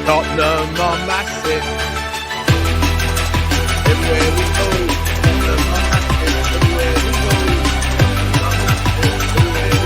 Tottenham are massive. Everywhere we go, Tottenham are massive. Everywhere we go, Tottenham are massive. Everywhere we go.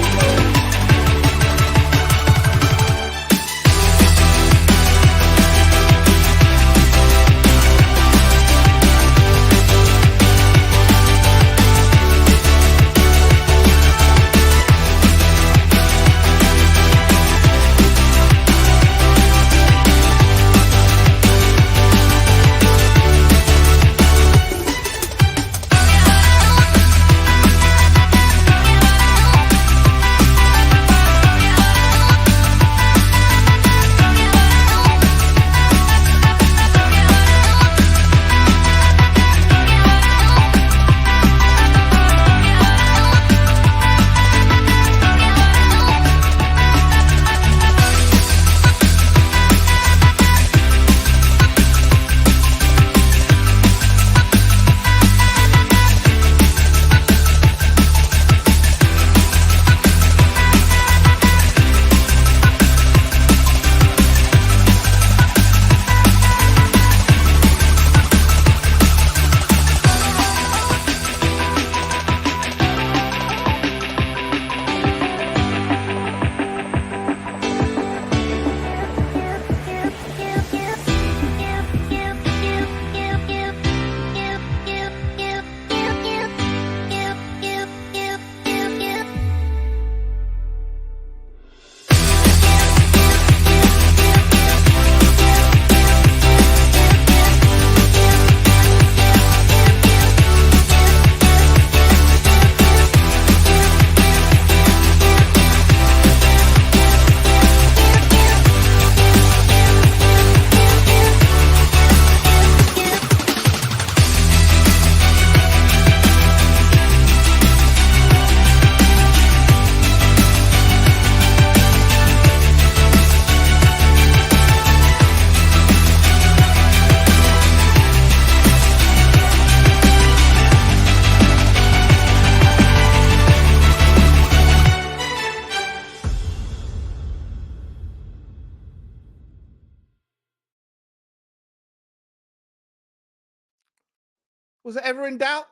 Was it ever in doubt?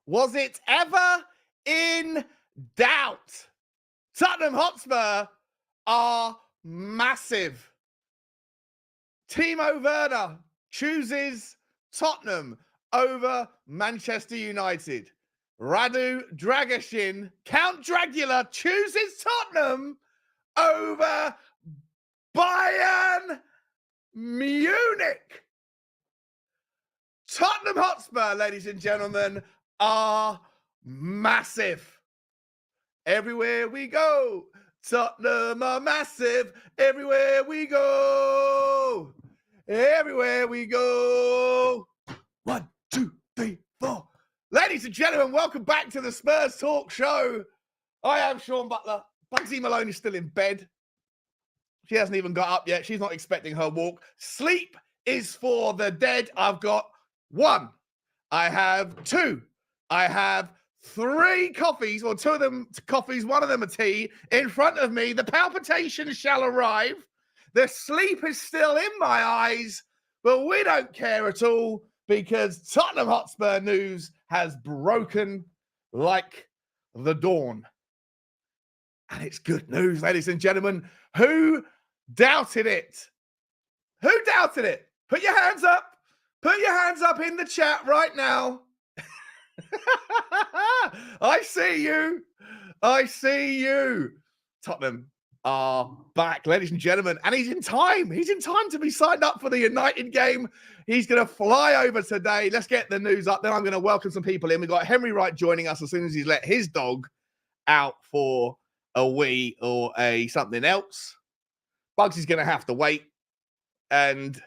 Was it ever in doubt? Tottenham Hotspur are massive. Timo Werner chooses Tottenham over Manchester United. Radu Dragusin, Count Dracula, chooses Tottenham over Bayern Munich. Tottenham Hotspur, ladies and gentlemen, are massive. Everywhere we go, Tottenham are massive. Everywhere we go. Everywhere we go. 1, 2, 3, 4. Ladies and gentlemen, welcome back to the Spurs Talk Show. I am Sean Butler. Bugsy Malone is still in bed. She hasn't even got up yet. She's not expecting her walk. Sleep is for the dead. I've got 1. I have 2. I have 3 coffees, or 2 of them coffees, 1 of them a tea, in front of me. The palpitations shall arrive. The sleep is still in my eyes, but we don't care at all because Tottenham Hotspur news has broken like the dawn. And it's good news, ladies and gentlemen. Who doubted it? Who doubted it? Put your hands up. Put your hands up in the chat right now. I see you. I see you. Tottenham are back, ladies and gentlemen. And he's in time. He's in time to be signed up for the United game. He's going to fly over today. Let's get the news up. Then I'm going to welcome some people in. We've got Henry Wright joining us as soon as he's let his dog out for a wee or a something else. Bugsy's going to have to wait. And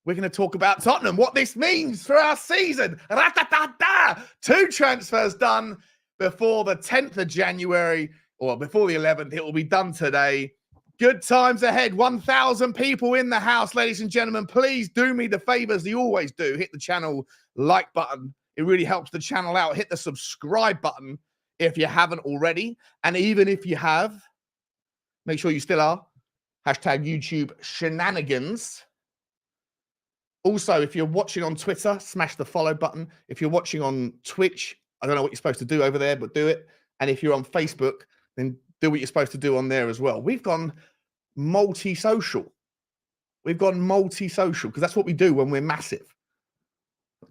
we're going to talk about Tottenham, what this means for our season. Ra-ta-ta-ta! 2 transfers done before the 10th of January, or before the 11th. It will be done today. Good times ahead. 1,000 people in the house, ladies and gentlemen. Please do me the favors you always do. Hit the channel like button. It really helps the channel out. Hit the subscribe button if you haven't already. And even if you have, make sure you still are. Hashtag YouTube shenanigans. Also, if you're watching on Twitter, smash the follow button. If you're watching on Twitch, I don't know what you're supposed to do over there, but do it. And if you're on Facebook, then do what you're supposed to do on there as well. We've gone multi-social. We've gone multi-social because that's what we do when we're massive.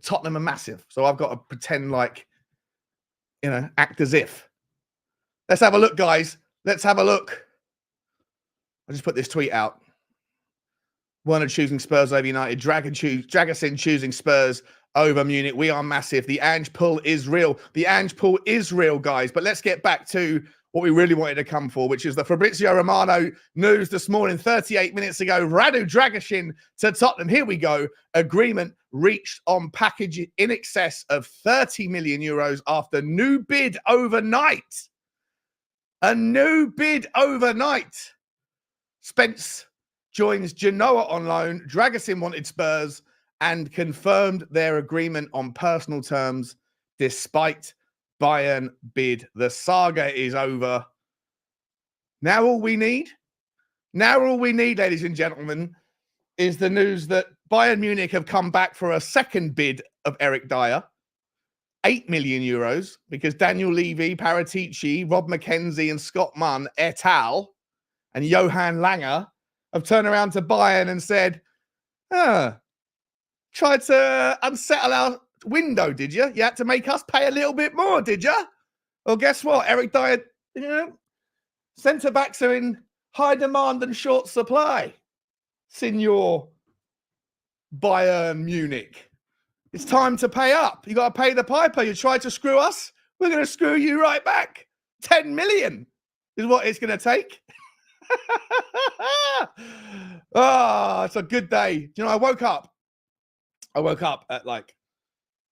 Tottenham are massive. So I've got to pretend like, you know, act as if. Let's have a look, guys. Let's have a look. I just put this tweet out. Werner choosing Spurs over United. Dragusin choosing Spurs over Munich. We are massive. The Ange pull is real. The Ange pull is real, guys. But let's get back to what we really wanted to come for, which is the Fabrizio Romano news this morning, 38 minutes ago. Radu Dragusin to Tottenham. Here we go. Agreement reached on package in excess of 30 million euros after new bid overnight. A new bid overnight. Spence joins Genoa on loan. Dragusin wanted Spurs and confirmed their agreement on personal terms despite Bayern bid. The saga is over. Now all we need, ladies and gentlemen, is the news that Bayern Munich have come back for a second bid of Eric Dier, 8 million euros, because Daniel Levy, Paratici, Rob McKenzie and Scott Munn et al. And Johan Langer have turned around to Bayern and said, tried to unsettle our window, did you? You had to make us pay a little bit more, did you? Well, guess what? Eric Dier, you know, centre-backs are in high demand and short supply, Signor Bayern Munich. It's time to pay up. You got to pay the piper. You tried to screw us, we're going to screw you right back. 10 million is what it's going to take. Oh, it's a good day. You know, I woke up at like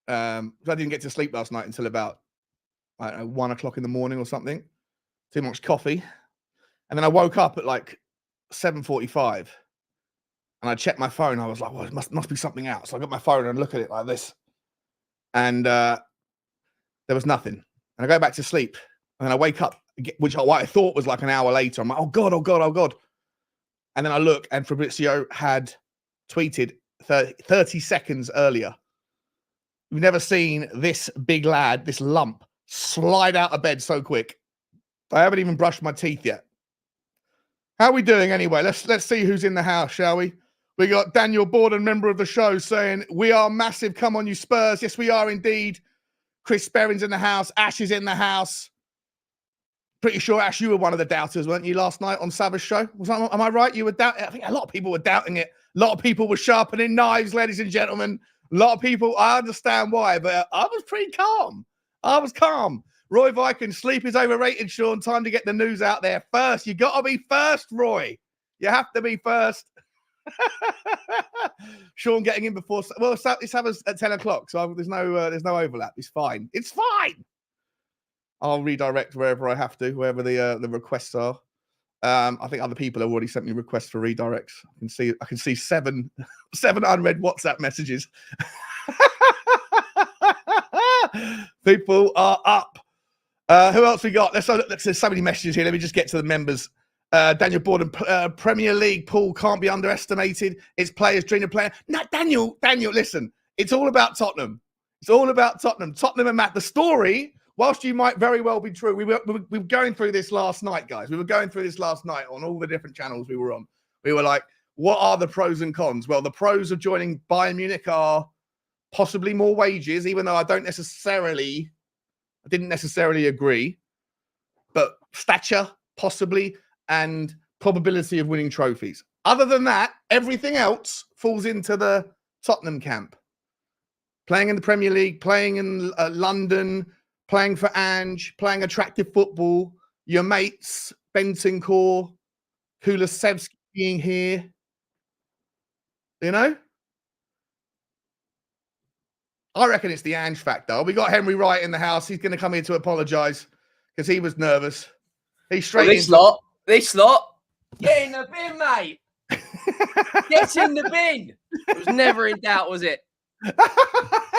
I didn't get to sleep last night until about, I don't know, 1 o'clock in the morning or something. Too much coffee. And then I woke up at like 7:45 and I checked my phone. I was like, well, it must be something out. So I got my phone and look at it like this. And there was nothing. And I go back to sleep. And then I wake up, which I thought was like an hour later. I'm like, oh God, oh God, oh God. And then I look and Fabrizio had tweeted 30 seconds earlier. We've never seen this big lad, this lump, slide out of bed so quick. I haven't even brushed my teeth yet. How are we doing anyway? Let's see who's in the house, shall we? We got Daniel Borden, member of the show, saying, we are massive. Come on, you Spurs. Yes, we are indeed. Chris Sperring's in the house. Ash is in the house. Pretty sure, Ash, you were one of the doubters, weren't you, last night on Savage Show? Am I right? You were doubting. I think a lot of people were doubting it. A lot of people were sharpening knives, ladies and gentlemen. A lot of people, I understand why, but I was pretty calm. I was calm. Roy Viking, sleep is overrated, Sean. Time to get the news out there first. You got to be first, Roy. You have to be first. Sean getting in before. Well, let's have us at 10 o'clock. So there's no overlap. It's fine. It's fine. I'll redirect wherever I have to, wherever the requests are. I think other people have already sent me requests for redirects. I can see seven unread WhatsApp messages. People are up. Who else we got? There's so many messages here. Let me just get to the members. Daniel Borden, Premier League pool can't be underestimated. It's players dream of playing. No, Daniel, listen. It's all about Tottenham. It's all about Tottenham. Tottenham and Matt. The story, whilst you might very well be true, we were going through this last night, guys. We were going through this last night on all the different channels we were on. We were like, what are the pros and cons? Well, the pros of joining Bayern Munich are possibly more wages, even though I didn't necessarily agree. But stature, possibly, and probability of winning trophies. Other than that, everything else falls into the Tottenham camp. Playing in the Premier League, playing in London, playing for Ange, playing attractive football, your mates, Bentancur, Kulusevski being here. You know? I reckon it's the Ange factor. We got Henry Wright in the house. He's going to come here to apologise because he was nervous. He's straight This lot. Get in the bin, mate. Get in the bin. It was never in doubt, was it?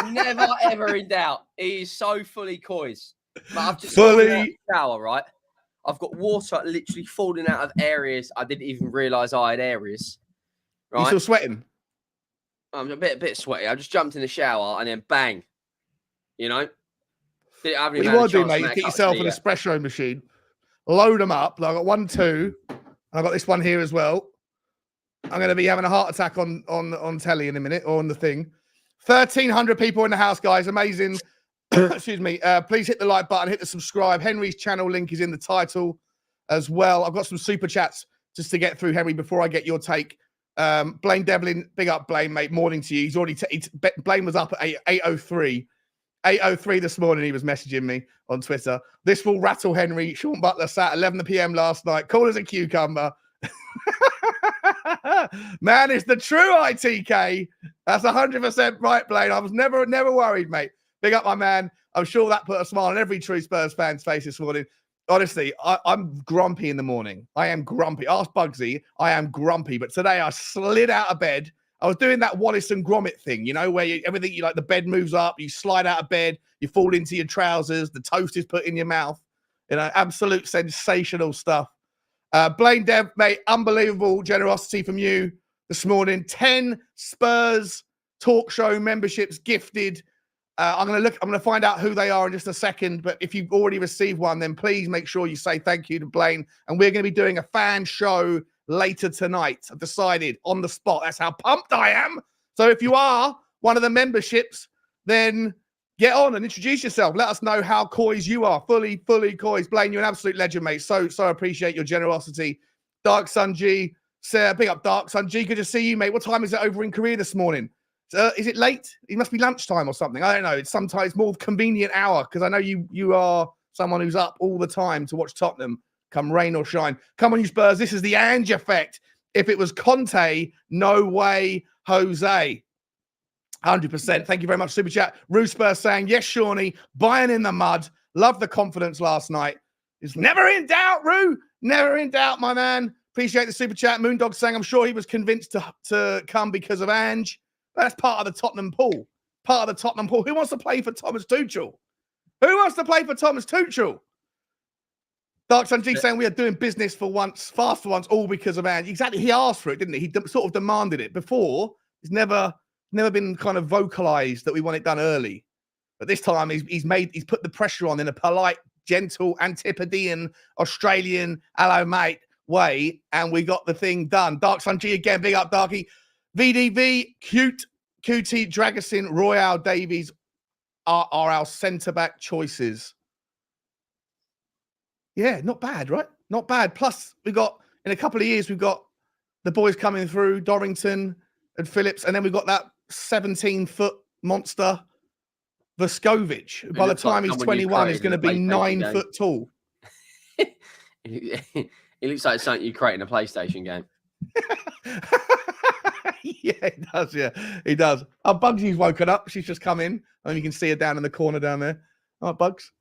Never, ever in doubt. He is so fully coys. But I've just fully shower, right? I've got water literally falling out of areas I didn't even realise I had areas. Right? You still sweating? I'm a bit sweaty. I just jumped in the shower and then bang. You know? What you want to do, mate, is get yourself an espresso machine, load them up. Like I got 1, 2, and I've got this one here as well. I'm going to be having a heart attack on telly in a minute, or on the thing. 1,300 people in the house, guys. Amazing. Excuse me. Please hit the like button, hit the subscribe. Henry's channel link is in the title as well. I've got some super chats just to get through, Henry, before I get your take. Blaine Devlin, big up, Blaine, mate. Morning to you. He's already Blaine was up at 8:03. 8:03 this morning, he was messaging me on Twitter. This will rattle Henry. Sean Butler sat 11 p.m. last night. Cool as a cucumber. Man, it's the true ITK. That's 100% right, Blaine. I was never worried, mate. Big up my man. I'm sure that put a smile on every true Spurs fan's face this morning. Honestly, I'm grumpy in the morning. I am grumpy. Ask Bugsy. I am grumpy. But today I slid out of bed. I was doing that Wallace and Gromit thing, you know, where everything, like the bed moves up, you slide out of bed, you fall into your trousers, the toast is put in your mouth. You know, absolute sensational stuff. Blaine Dev, mate, unbelievable generosity from you this morning. 10 Spurs talk show memberships gifted. I'm going to find out who they are in just a second. But if you've already received one, then please make sure you say thank you to Blaine. And we're going to be doing a fan show later tonight. I've decided on the spot. That's how pumped I am. So if you are one of the memberships, then get on and introduce yourself. Let us know how coys you are. Fully coys. Blaine, you're an absolute legend, mate. So appreciate your generosity. Dark Sun G, Sarah, big up Dark Sun G. Good to see you, mate. What time is it over in Korea this morning? Is it late? It must be lunchtime or something. I don't know. It's sometimes more convenient hour because I know you are someone who's up all the time to watch Tottenham, come rain or shine. Come on, you Spurs. This is the Ange effect. If it was Conte, no way, Jose. 100%. Thank you very much, Super Chat. Rue Spurs saying, yes, Shawnee, Bayern in the mud. Love the confidence last night. It's never in doubt, Rue. Never in doubt, my man. Appreciate the Super Chat. Moondog saying, I'm sure he was convinced to come because of Ange. That's part of the Tottenham pool. Part of the Tottenham pool. Who wants to play for Thomas Tuchel? Who wants to play for Thomas Tuchel? Dark Sun G saying we are doing business for once, fast for once, all because of Ange. Exactly. He asked for it, didn't he? He sort of demanded it. Before, it's never been kind of vocalized that we want it done early. But this time he's put the pressure on in a polite, gentle, Antipodean, Australian, hello, mate way. And we got the thing done. Dark Sun G again. Big up, Darky. VDV, QT, Dragusin, Royale Davies are our centre-back choices. Yeah, not bad, right? Not bad. Plus, in a couple of years, we've got the boys coming through, Dorrington and Phillips, and then we've got that 17-foot monster, Vuskovic. By the time he's 21, he's going to be 9 foot tall. He looks like something you create in a PlayStation game. Yeah, he does. Yeah, he does. Oh, Bugsy's woken up. She's just come in. And you can see her down in the corner down there. All right, Bugs.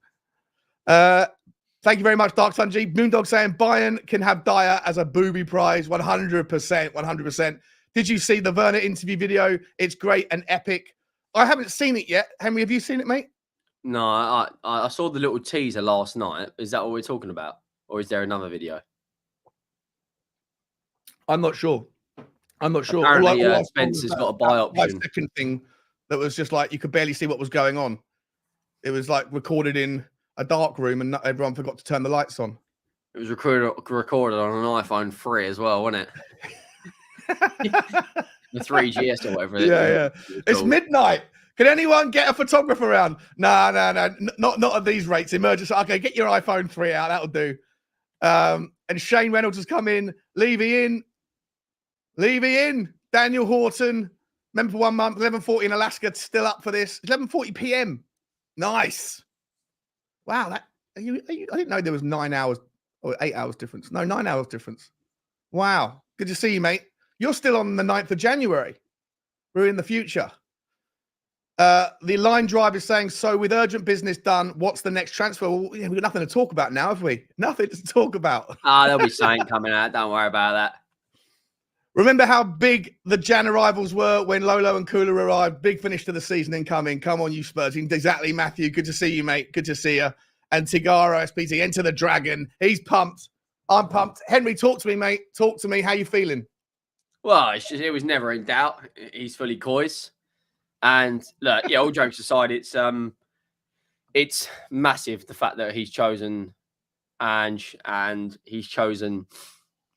Thank you very much, Dark Sun G. Moondog saying Bayern can have Dier as a booby prize. 100%. 100%. Did you see the Werner interview video? It's great and epic. I haven't seen it yet. Henry, have you seen it, mate? No, I saw the little teaser last night. Is that what we're talking about? Or is there another video? I'm not sure. Apparently, Spencer's got a buy option. 5-second thing that was just like you could barely see what was going on. It was like recorded in a dark room and everyone forgot to turn the lights on. It was recorded on an iPhone 3 as well, wasn't it? The 3GS or whatever. Yeah. It's midnight. Can anyone get a photographer around? No. Not at these rates. Emergency. Okay, get your iPhone 3 out. That'll do. And Shane Reynolds has come in. Levy in. Daniel Horton. Member for 1 month. 11:40 in Alaska. Still up for this. 11:40 p.m. Nice. Wow. I didn't know there was 9 hours or 8 hours difference. No, 9 hours difference. Wow. Good to see you, mate. You're still on the 9th of January. We're in the future. The line drive is saying, so with urgent business done, what's the next transfer? Well, we've got nothing to talk about now, have we? Nothing to talk about. There'll be something coming out. Don't worry about that. Remember how big the Jan arrivals were when Lolo and Kula arrived? Big finish to the season incoming. Come on, you Spurs. Exactly, Matthew. Good to see you, mate. Good to see you. and Tigaro SPT. Enter the dragon. He's pumped. I'm pumped. Henry, talk to me, mate. Talk to me. How you feeling? Well, it was never in doubt. He's fully coys. And look, yeah, all jokes aside, it's massive the fact that he's chosen Ange and he's chosen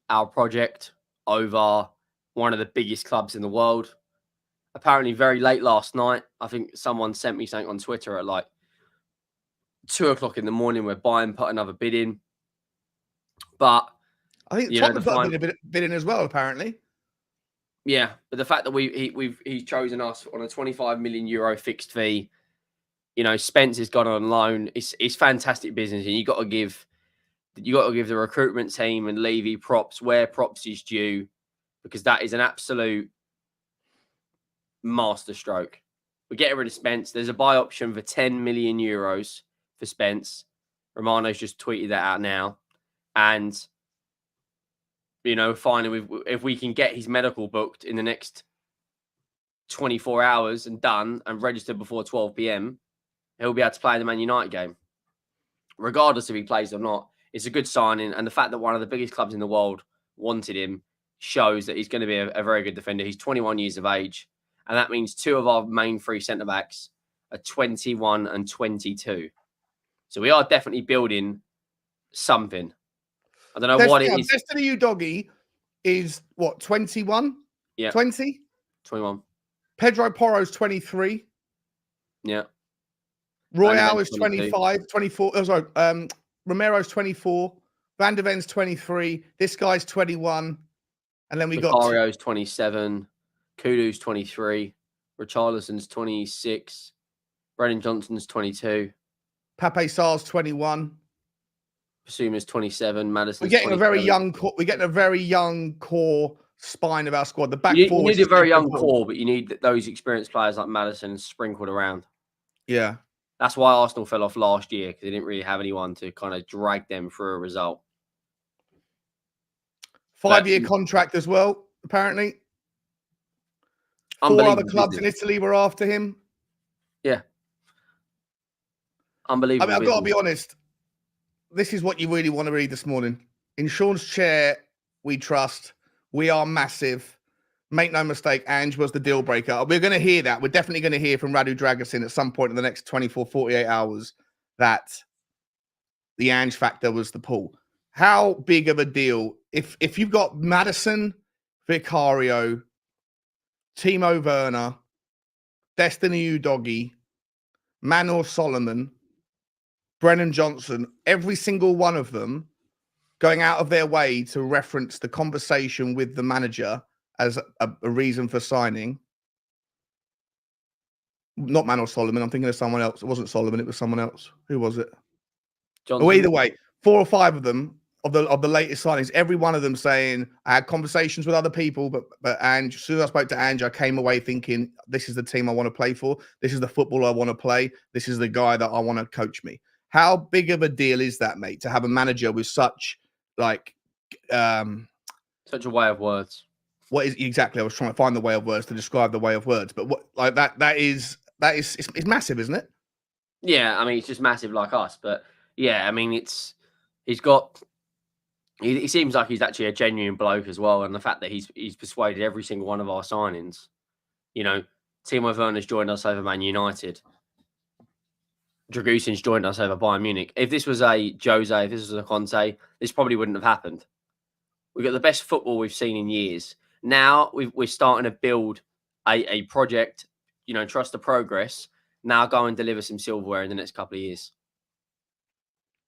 our project over one of the biggest clubs in the world. Apparently, very late last night, I think someone sent me something on Twitter at like 2:00 in the morning where Bayern put another bid in. But I think Tottenham put a bid in as well, apparently. Yeah, but the fact that he's chosen us on a 25 million euro fixed fee, you know, Spence has gone on loan. It's fantastic business, and you got to give the recruitment team and Levy props where props is due, because that is an absolute masterstroke. We're getting rid of Spence. There's a buy option for 10 million euros for Spence. Romano's just tweeted that out now, and you know, finally, if we can get his medical booked in the next 24 hours and done and registered before 12 p.m, he'll be able to play in the Man United game. Regardless if he plays or not, it's a good signing. And the fact that one of the biggest clubs in the world wanted him shows that he's going to be a very good defender. He's 21 years of age. And that means two of our main three centre-backs are 21 and 22. So we are definitely building something. I don't know what it is. Destiny Udogie is what, 21? Yeah. 20? 21. Pedro Porro's 23. Yeah. Royale is 25, 24. Oh, sorry. Romero's 24. Van de Ven's 23. This guy's 21. And then we got Vicario's 27. Kudu's 23. Richarlison's 26. Brennan Johnson's 22. Pape Sarr's 21. Basuma's 27. Madison's We're getting 27. a very young core spine of our squad. The back four. You need a very young core, but you need those experienced players like Madison sprinkled around. Yeah. That's why Arsenal fell off last year, because they didn't really have anyone to kind of drag them through a result. 5-year contract as well, apparently. 4 other clubs in Italy were after him. Yeah. Unbelievable. I mean, I've got to be honest. This is what you really want to read this morning. In Sean's chair, we trust. We are massive. Make no mistake, Ange was the deal breaker. We're going to hear that. We're definitely going to hear from Radu Dragusin at some point in the next 24, 48 hours that the Ange factor was the pull. How big of a deal? If you've got Madison, Vicario, Timo Werner, Destiny Udogie, Manor Solomon, Brennan Johnson, every single one of them going out of their way to reference the conversation with the manager as a reason for signing. Not Manor Solomon. I'm thinking of someone else. It wasn't Solomon. It was someone else. Who was it? Johnson. Oh, either way, 4 or 5 of them of the latest signings, every one of them saying, I had conversations with other people, but Ange, as soon as I spoke to Ange, I came away thinking, this is the team I want to play for. This is the football I want to play. This is the guy that I want to coach me. How big of a deal is that, mate, to have a manager with such such a way of words? What is exactly? I was trying to find the way of words to describe the way of words, but what like that is it's massive, isn't it? Yeah, I mean, it's just massive like us, but yeah, I mean, he seems like he's actually a genuine bloke as well, and the fact that he's persuaded every single one of our signings. You know, Timo Werner's joined us over Man United. Dragusin's joined us over Bayern Munich. If this was a Jose, if this was a Conte, this probably wouldn't have happened. We've got the best football we've seen in years. Now we're starting to build a project, you know, trust the progress. Now go and deliver some silverware in the next couple of years.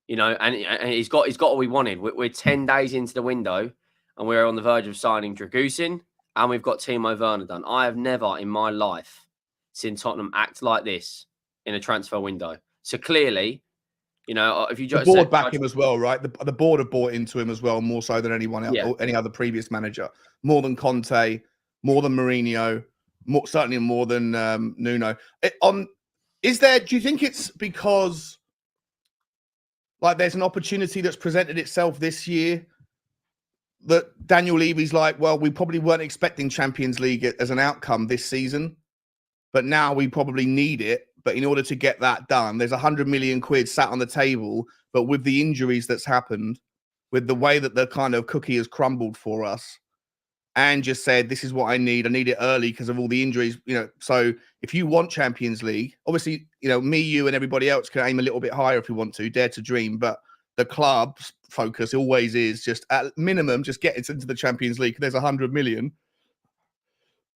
You know, and he's got what we wanted. We're 10 days into the window, and we're on the verge of signing Dragusin, and we've got Timo Werner done. I have never in my life seen Tottenham act like this in a transfer window. So clearly, you know, if you just the board back him as well, right? The board have bought into him as well, more so than anyone else, or any other previous manager, more than Conte, more than Mourinho, certainly more than Nuno. Do you think it's because like there's an opportunity that's presented itself this year that Daniel Levy's like, well, we probably weren't expecting Champions League as an outcome this season, but now we probably need it But in order to get that done, there's 100 million quid sat on the table. But with the injuries that's happened, with the way that the kind of cookie has crumbled for us, and just said, this is what I need. I need it early because of all the injuries, So if you want Champions League, obviously, me, you, and everybody else can aim a little bit higher if we want to, dare to dream. But the club's focus always is just at minimum, just get it into the Champions League. There's 100 million.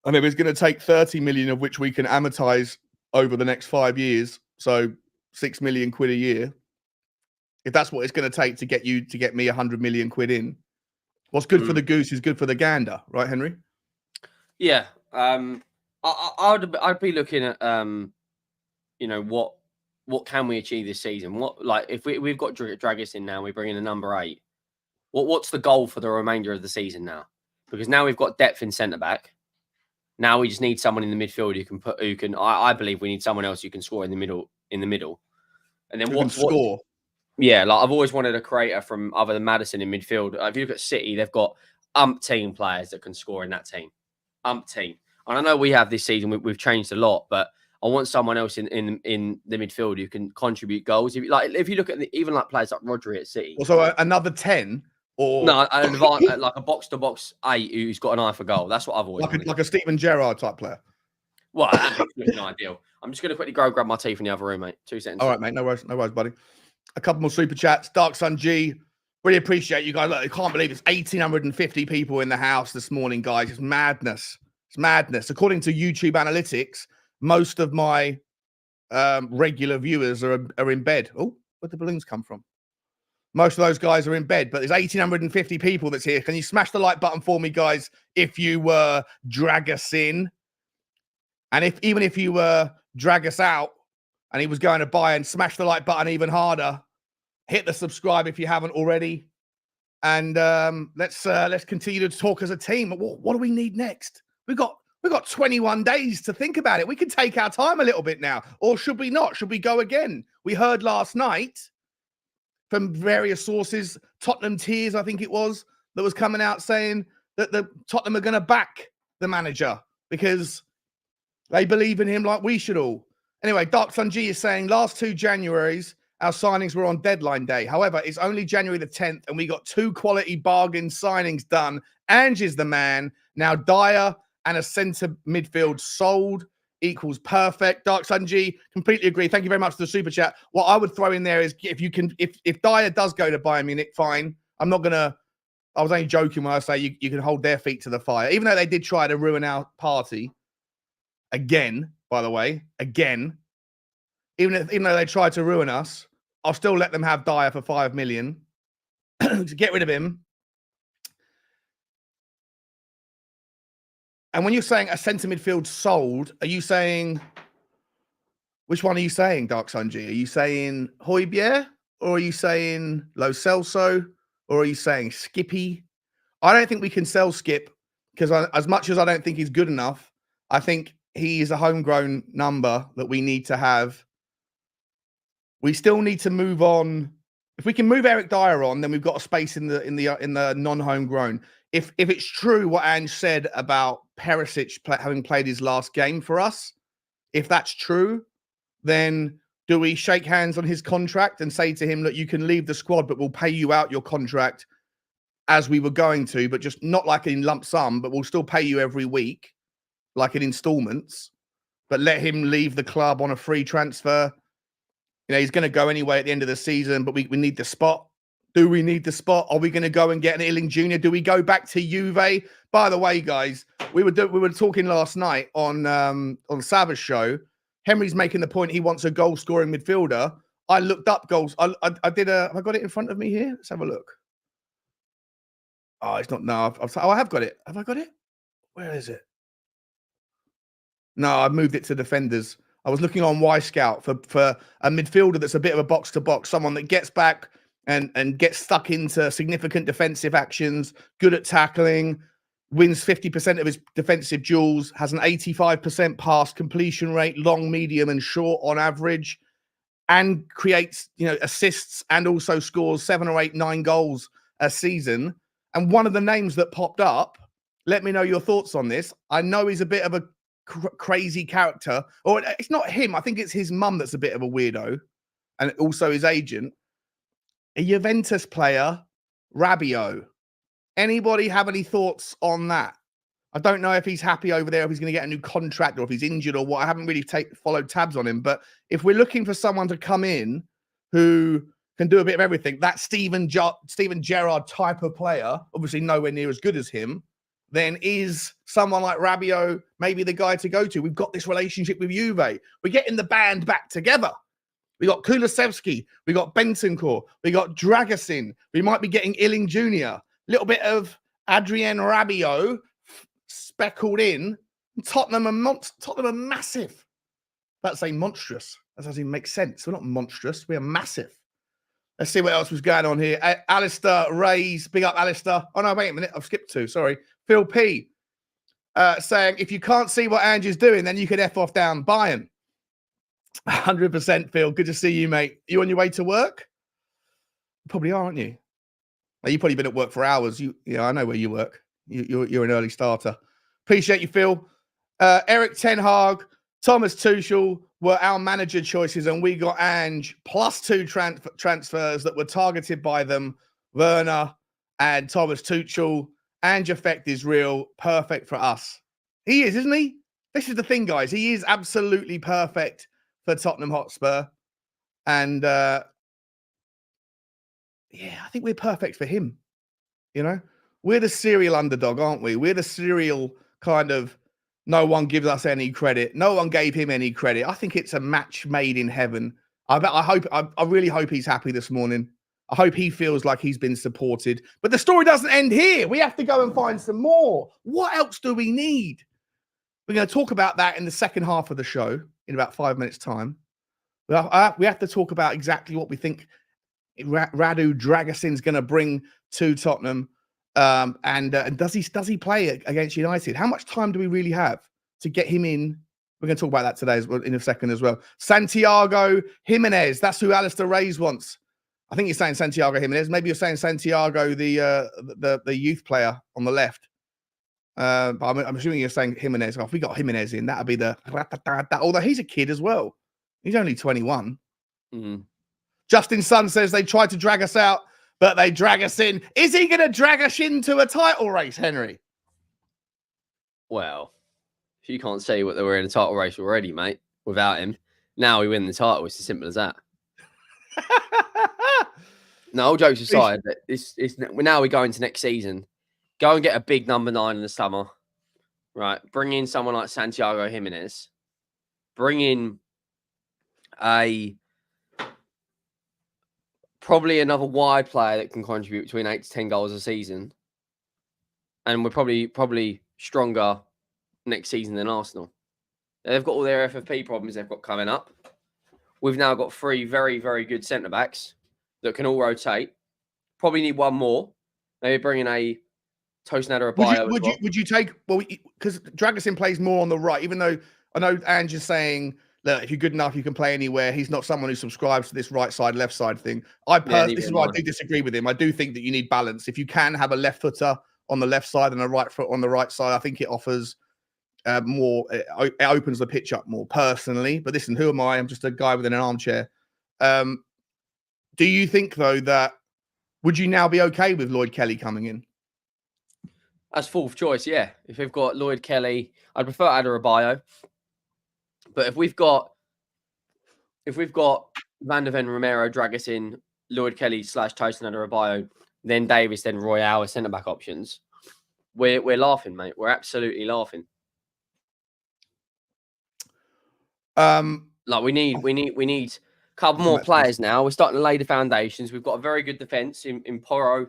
And if it's going to take 30 million of which we can amortize over the next 5 years, so 6 million quid a year, if that's what it's going to take to get me 100 million quid in, what's good for the goose is good for the gander, right, Henry? Yeah. I'd be looking at what can we achieve this season? What, like, if we've got Dragusin now, we bring in a number 8. What's the goal for the remainder of the season now? Because now we've got depth in centre back. Now we just need someone in the midfield who can. I believe we need someone else who can score in the middle. And then what score? Yeah, like I've always wanted a creator from other than Maddison in midfield. If you look at City, they've got umpteen players that can score in that team. Umpteen. And I know we have this season. We've changed a lot, but I want someone else in the midfield who can contribute goals. If you look at even like players like Rodri at City. Well, so another 10. Or no, like a box-to-box 8 who's got an eye for goal. That's what I've always wanted. Like a Steven Gerrard type player. Well, that's ideal. I'm just going to quickly go grab my teeth in the other room, mate. 2 seconds. All right, mate. No worries, buddy. A couple more super chats. Dark Sun G, really appreciate you guys. Look, I can't believe it's 1,850 people in the house this morning, guys. It's madness. It's madness. According to YouTube analytics, most of my regular viewers are in bed. Oh, where'd the balloons come from? Most of those guys are in bed, but there's 1,850 people that's here. Can you smash the like button for me, guys, if you were Dragusin? And even if you were drag us out and he was going to Bayern, smash the like button even harder. Hit the subscribe if you haven't already. And let's continue to talk as a team. What do we need next? We've got 21 days to think about it. We can take our time a little bit now. Or should we not? Should we go again? We heard last night from various sources, Tottenham Tears, I think it was, that was coming out saying that the Tottenham are going to back the manager because they believe in him like we should all. Anyway, Dark Sun G is saying last 2 Januaries, our signings were on deadline day. However, it's only January the 10th and we got 2 quality bargain signings done. Ange is the man. Now Dier and a centre midfield sold equals perfect. Dark Sun G, completely agree. Thank you very much for the super chat. What I would throw in there is if Dier does go to Bayern Munich, fine. I was only joking when I say you can hold their feet to the fire, even though they did try to ruin our party again, by the way, again. Even though they tried to ruin us, I'll still let them have Dier for 5 million to get rid of him. And when you're saying a centre midfield sold, are you saying, which one are you saying, Dark Sun G? Are you saying Højbjerg, or are you saying Lo Celso, or are you saying Skippy? I don't think we can sell Skip because as much as I don't think he's good enough, I think he is a homegrown number that we need to have. We still need to move on. If we can move Eric Dier on, then we've got a space in the non-homegrown. If it's true what Ange said about Perisic having played his last game for us, if that's true, then do we shake hands on his contract and say to him, look, you can leave the squad, but we'll pay you out your contract as we were going to, but just not like in lump sum, but we'll still pay you every week, like in installments, but let him leave the club on a free transfer. He's going to go anyway at the end of the season, but we need the spot. Do we need the spot? Are we going to go and get an Illing Jr.? Do we go back to Juve? By the way, guys, we were talking last night on Savage show. Henry's making the point he wants a goal-scoring midfielder. I looked up goals. I did have I got it in front of me here? Let's have a look. Oh, it's not. No, I have got it. Have I got it? Where is it? No, I've moved it to defenders. I was looking on Y Scout for a midfielder that's a bit of a box-to-box, someone that gets back and gets stuck into significant defensive actions, good at tackling, wins 50% of his defensive duels, has an 85% pass completion rate, long, medium, and short on average, and creates, assists and also scores 7 or 8, 9 goals a season. And one of the names that popped up, let me know your thoughts on this. I know he's a bit of a crazy character, or it's not him. I think it's his mum that's a bit of a weirdo, and also his agent. A Juventus player, Rabiot. Anybody have any thoughts on that? I don't know if he's happy over there, if he's going to get a new contract, or if he's injured or what. I haven't really followed tabs on him. But if we're looking for someone to come in who can do a bit of everything, that Steven Gerrard type of player, obviously nowhere near as good as him, then is someone like Rabiot maybe the guy to go to? We've got this relationship with Juve. We're getting the band back together. We got Kulusevski, we got Bentancur, we got Dragusin. We might be getting Illing Jr. A little bit of Adrien Rabiot speckled in. Tottenham are massive. That's saying monstrous. That doesn't even make sense. We're not monstrous. We are massive. Let's see what else was going on here. Alistair Rays, big up Alistair. Oh no, wait a minute. I've skipped two. Sorry. Phil P saying, if you can't see what Ange is doing, then you can F off down Bayern. 100%, Phil. Good to see you, mate. You on your way to work? You probably are, aren't you? Well, you've probably been at work for hours. Yeah, I know where you work. You're an early starter. Appreciate you, Phil. Eric Ten Hag, Thomas Tuchel were our manager choices, and we got Ange plus 2 transfers that were targeted by them. Werner and Thomas Tuchel. Ange effect is real. Perfect for us. He is, isn't he? This is the thing, guys. He is absolutely perfect for Tottenham Hotspur. And yeah, I think we're perfect for him. You know, we're the serial underdog, aren't we? We're the serial kind of no one gives us any credit. No one gave him any credit. I think it's a match made in heaven. I really hope he's happy this morning. I hope he feels like he's been supported. But the story doesn't end here. We have to go and find some more. What else do we need? We're going to talk about that in the second half of the show in about 5 minutes' time. We have to talk about exactly what we think Radu Dragusin's going to bring to Tottenham. And does he play against United? How much time do we really have to get him in? We're going to talk about that today as well, in a second as well. Santiago Jimenez. That's who Alistair Reyes wants. I think you're saying Santiago Jimenez. Maybe you're saying Santiago, the youth player on the left. But I'm assuming you're saying Jimenez. If we got Jimenez in, that'd be the. Although he's a kid as well. He's only 21. Mm-hmm. Justin Sun says they tried to drag us out, but they drag us in. Is he going to drag us into a title race, Henry? Well, if you can't say what they were in a title race already, mate, without him, now we win the title. It's as simple as that. No, all jokes aside, now we go into next season. Go and get a big number 9 in the summer, right? Bring in someone like Santiago Jimenez. Bring in probably another wide player that can contribute between 8 to 10 goals a season. And we're probably stronger next season than Arsenal. They've got all their FFP problems they've got coming up. We've now got 3 very, very good centre-backs that can all rotate. Probably need one more. Maybe bring in a Tosin Adarabioyo. Would you take, well, because Dragusin plays more on the right, even though I know Ange is saying, look, if you're good enough, you can play anywhere. He's not someone who subscribes to this right side, left side thing. This is why I do disagree with him. I do think that you need balance. If you can have a left footer on the left side and a right foot on the right side, I think it offers more, it opens the pitch up more personally. But listen, who am I? I'm just a guy within an armchair. Do you think, though, that would you now be okay with Lloyd Kelly coming in? As fourth choice, yeah. If we've got Lloyd Kelly, I'd prefer Adarabioyo. But if we've got Van der Ven, Romero, Dragusin, Lloyd Kelly / Tosin Adarabioyo, then Davis, then Royale as centre-back options, we're laughing, mate. We're absolutely laughing. Like we need a couple more players now. We're starting to lay the foundations. We've got a very good defence in Porro,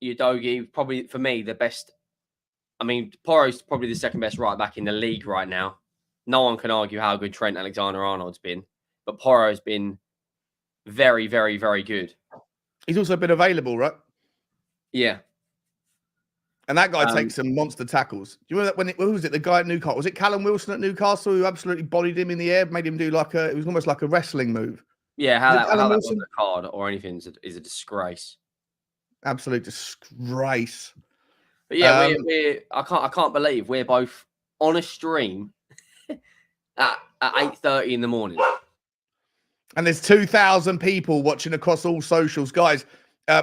Udogie, probably for me the best. I mean, Porro's probably the second best right back in the league right now. No one can argue how good Trent Alexander-Arnold's been, but Porro's been very, very, very good. He's also been available, right? Yeah. And that guy takes some monster tackles. Do you remember who was it? The guy at Newcastle. Was it Callum Wilson at Newcastle who absolutely bodied him in the air, made him do it was almost like a wrestling move. Yeah, how that wasn't a card or anything is a disgrace. Absolute disgrace. But yeah, I can't believe we're both on a stream at 8:30 in the morning. And there's 2,000 people watching across all socials. Guys,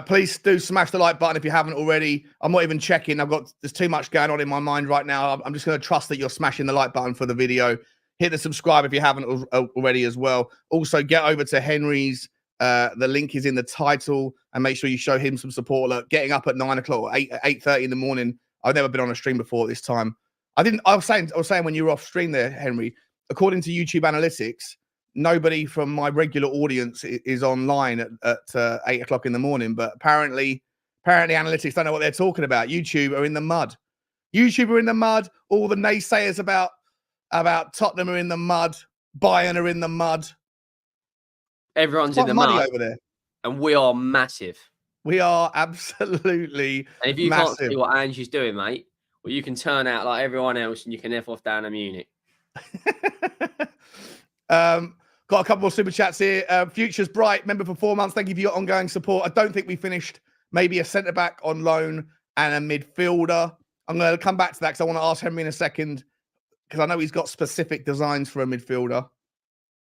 please do smash the like button if you haven't already. I'm not even checking. There's too much going on in my mind right now. I'm just going to trust that you're smashing the like button for the video. Hit the subscribe if you haven't already as well. Also, get over to Henry's. The link is in the title, and make sure you show him some support. Look, getting up at 9 o'clock, 8:30 in the morning. I've never been on a stream before at this time. I was saying when you were off stream there, Henry, according to YouTube analytics, nobody from my regular audience is online at 8 o'clock in the morning, but apparently analytics don't know what they're talking about. YouTube are in the mud. YouTube are in the mud. All the naysayers about Tottenham are in the mud. Bayern are in the mud. Everyone's in the mud over there, and we are massive. We are absolutely and if you massive. Can't see what Ange is doing, mate, well, you can turn out like everyone else and you can F off down to Munich. Got a couple more super chats here. Future's bright. Member for 4 months. Thank you for your ongoing support. I don't think we finished. Maybe a centre back on loan and a midfielder. I'm going to come back to that because I want to ask Henry in a second because I know he's got specific designs for a midfielder,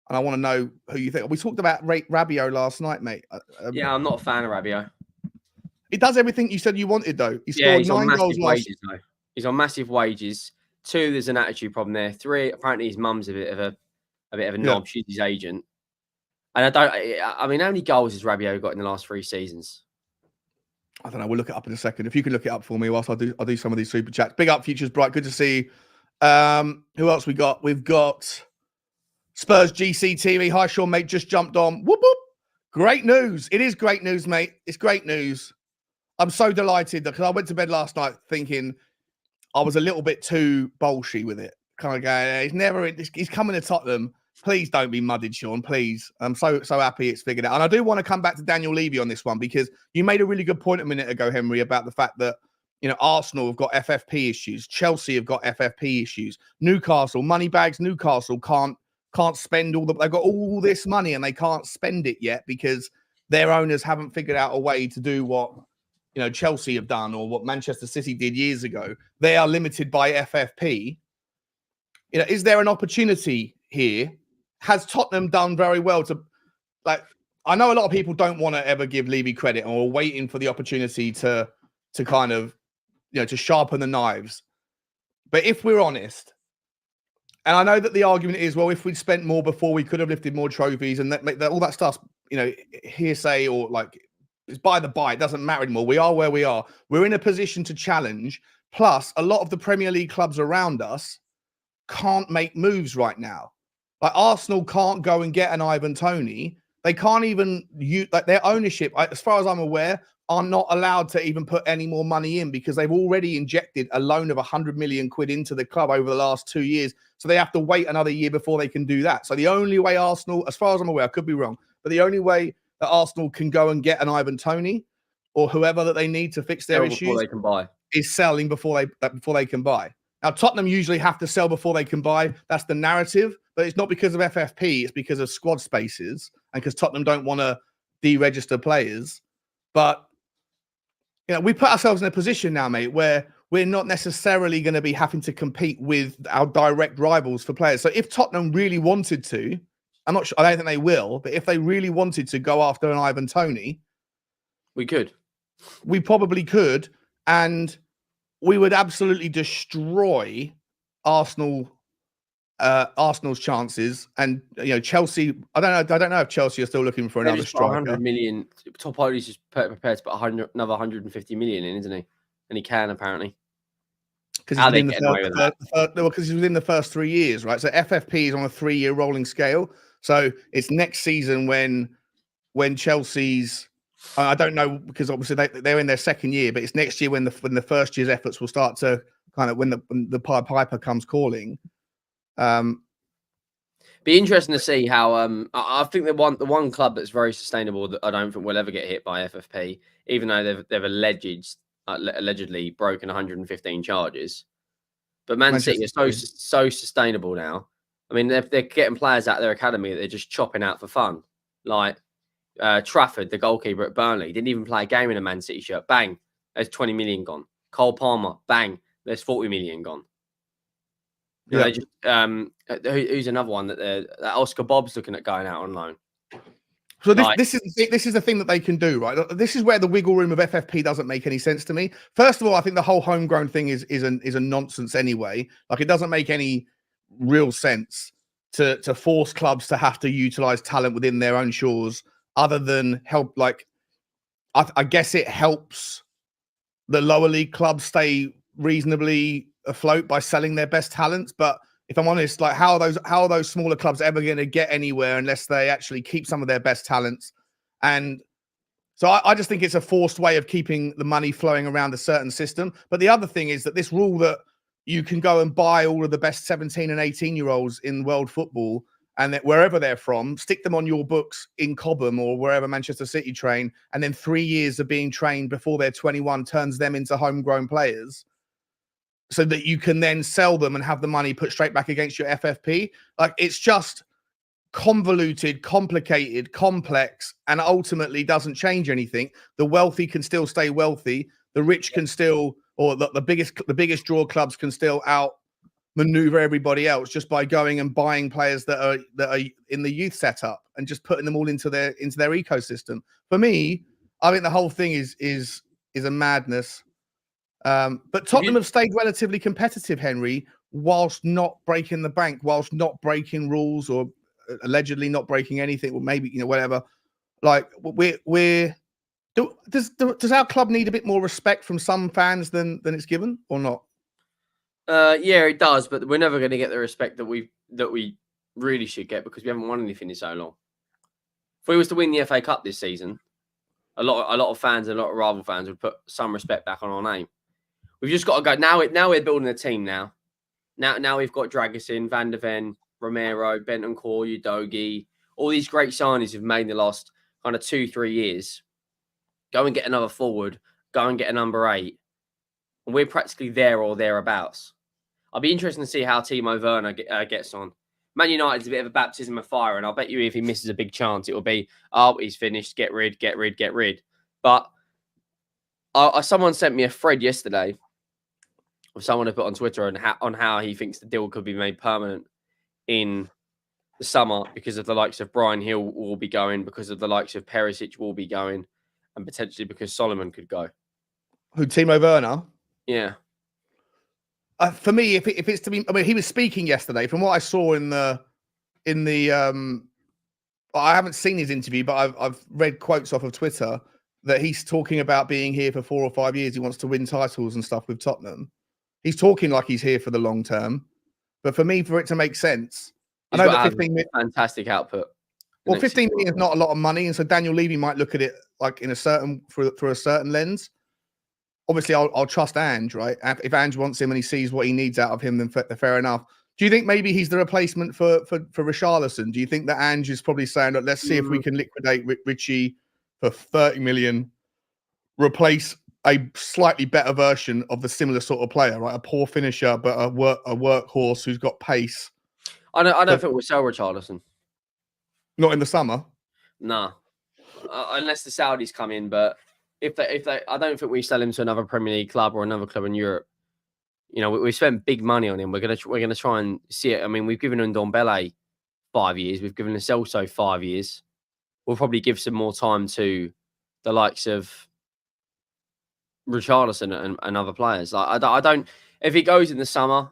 and I want to know who you think. We talked about Rabiot last night, mate. Yeah, I'm not a fan of Rabiot. He does everything you said you wanted, though. He scored 9 goals wages, though. He's on massive wages. 2, there's an attitude problem there. 3, apparently his mum's a bit of a knob. She's his agent. And I mean, how many goals has Rabiot got in the last 3 seasons? I don't know. We'll look it up in a second. If you can look it up for me whilst I'll do some of these super chats. Big up, Future's bright. Good to see you. Who else we got? We've got Spurs GC TV. Hi, Sean, mate. Just jumped on. Whoop, whoop. Great news. It is great news, mate. It's great news. I'm so delighted because I went to bed last night thinking I was a little bit too bolshy with it. Kind of going, he's coming to Tottenham. Please don't be mudded, Sean. Please. I'm so happy it's figured out. And I do want to come back to Daniel Levy on this one because you made a really good point a minute ago, Henry, about the fact that, Arsenal have got FFP issues. Chelsea have got FFP issues. Newcastle, money bags. Newcastle can't spend they've got all this money and they can't spend it yet because their owners haven't figured out a way to do what, Chelsea have done or what Manchester City did years ago. They are limited by FFP. Is there an opportunity here? Has Tottenham done very well I know a lot of people don't want to ever give Levy credit or are waiting for the opportunity to kind of, to sharpen the knives. But if we're honest, and I know that the argument is, well, if we'd spent more before, we could have lifted more trophies and all that stuff, hearsay or it's by the by. It doesn't matter anymore. We are where we are. We're in a position to challenge. Plus, a lot of the Premier League clubs around us can't make moves right now. Like Arsenal can't go and get an Ivan Toney. They can't even use their ownership, as far as I'm aware, are not allowed to even put any more money in because they've already injected a loan of 100 million quid into the club over the last 2 years. So they have to wait another year before they can do that. So the only way Arsenal, as far as I'm aware, I could be wrong, but the only way that Arsenal can go and get an Ivan Toney or whoever that they need to fix their issues they can buy is selling before they can buy. Now, Tottenham usually have to sell before they can buy. That's the narrative, but it's not because of FFP. It's because of squad spaces and because Tottenham don't want to deregister players. But, we put ourselves in a position now, mate, where we're not necessarily going to be having to compete with our direct rivals for players. So if Tottenham really wanted to, I'm not sure, I don't think they will, but if they really wanted to go after an Ivan Toney, we could. We probably could. And we would absolutely destroy Arsenal's chances. And Chelsea, I don't know if Chelsea are still looking for another striker. 100 million. Topoli's just prepared to put another 150 million in, isn't he? And he can apparently. Because he's within the first 3 years, right? So FFP is on a 3-year rolling scale. So it's next season when Chelsea's. I don't know because obviously they're in their second year, but it's next year when the first year's efforts will start to kind of when the Pied Piper comes calling. Be interesting to see how. I think the one club that's very sustainable that I don't think will ever get hit by FFP, even though they've allegedly broken 115 charges. But Man City is so sustainable now. I mean, they're getting players out of their academy that they're just chopping out for fun, like. Trafford, the goalkeeper at Burnley, didn't even play a game in a Man City shirt. Bang, there's 20 million gone. Cole Palmer, bang, there's 40 million gone. You know, they just who's another one that Oscar Bob's looking at going out on loan. So this is the thing that they can do, right? This is where the wiggle room of FFP doesn't make any sense to me. First of all, I think the whole homegrown thing is a nonsense anyway. Like, it doesn't make any real sense to force clubs to have to utilize talent within their own shores, other than help. Like, I guess it helps the lower league clubs stay reasonably afloat by selling their best talents, but if I'm honest, like, how are those smaller clubs ever going to get anywhere unless they actually keep some of their best talents? And so I just think it's a forced way of keeping the money flowing around a certain system. But the other thing is that this rule that you can go and buy all of the best 17 and 18-year-olds in world football, and that wherever they're from, stick them on your books in Cobham or wherever Manchester City train, and then 3 years of being trained before they're 21 turns them into homegrown players, so that you can then sell them and have the money put straight back against your FFP. Like, it's just convoluted, complicated, complex, and ultimately doesn't change anything. The wealthy can still stay wealthy. The rich can still, or the biggest draw clubs can still outmaneuver everybody else just by going and buying players that are in the youth setup and just putting them all into their ecosystem. For me, I think the whole thing is a madness. But Tottenham have stayed relatively competitive, Henry, whilst not breaking the bank, whilst not breaking rules or allegedly not breaking anything, or maybe, whatever. Like, does our club need a bit more respect from some fans than it's given, or not? Yeah, it does, but we're never going to get the respect that we really should get, because we haven't won anything in so long. If we was to win the FA Cup this season, a lot of fans, a lot of rival fans would put some respect back on our name. We've just got to go now. We're building a team now. Now we've got Dragusin, Van der Ven, Romero, Bentancur, Udogie, all these great signings we've made in the last kind of 2-3 years. Go and get another forward. Go and get a number 8. And we're practically there or thereabouts. I'll be interested to see how Timo Werner gets on. Man United's a bit of a baptism of fire, and I'll bet you if he misses a big chance, it will be, oh, he's finished, get rid. But someone sent me a thread yesterday of someone who put on Twitter on how he thinks the deal could be made permanent in the summer, because of the likes of Brian Hill will be going, because of the likes of Perisic will be going, and potentially because Solomon could go. Who, Timo Werner? Yeah. For me, if it's to be, I mean, he was speaking yesterday. From what I saw in the, I haven't seen his interview, but I've read quotes off of Twitter that he's talking about being here for 4 or 5 years. He wants to win titles and stuff with Tottenham. He's talking like he's here for the long term. But for me, for it to make sense, I know that 15 million, fantastic output. Well, 15 million is not a lot of money, and so Daniel Levy might look at it like in a certain through a certain lens. Obviously, I'll trust Ange, right? If Ange wants him and he sees what he needs out of him, then fair enough. Do you think maybe he's the replacement for Richarlison? Do you think that Ange is probably saying, look, let's see if we can liquidate Richie for 30 million, replace a slightly better version of the similar sort of player, right? A poor finisher, but a workhorse who's got pace. I don't think we'll sell Richarlison. Not in the summer. No, unless the Saudis come in. But if they, I don't think we sell him to another Premier League club or another club in Europe. We spent big money on him. We're gonna try and see it. I mean, we've given Ndombele 5 years. We've given Celso 5 years. We'll probably give some more time to the likes of Richarlison and other players. I don't. If he goes in the summer,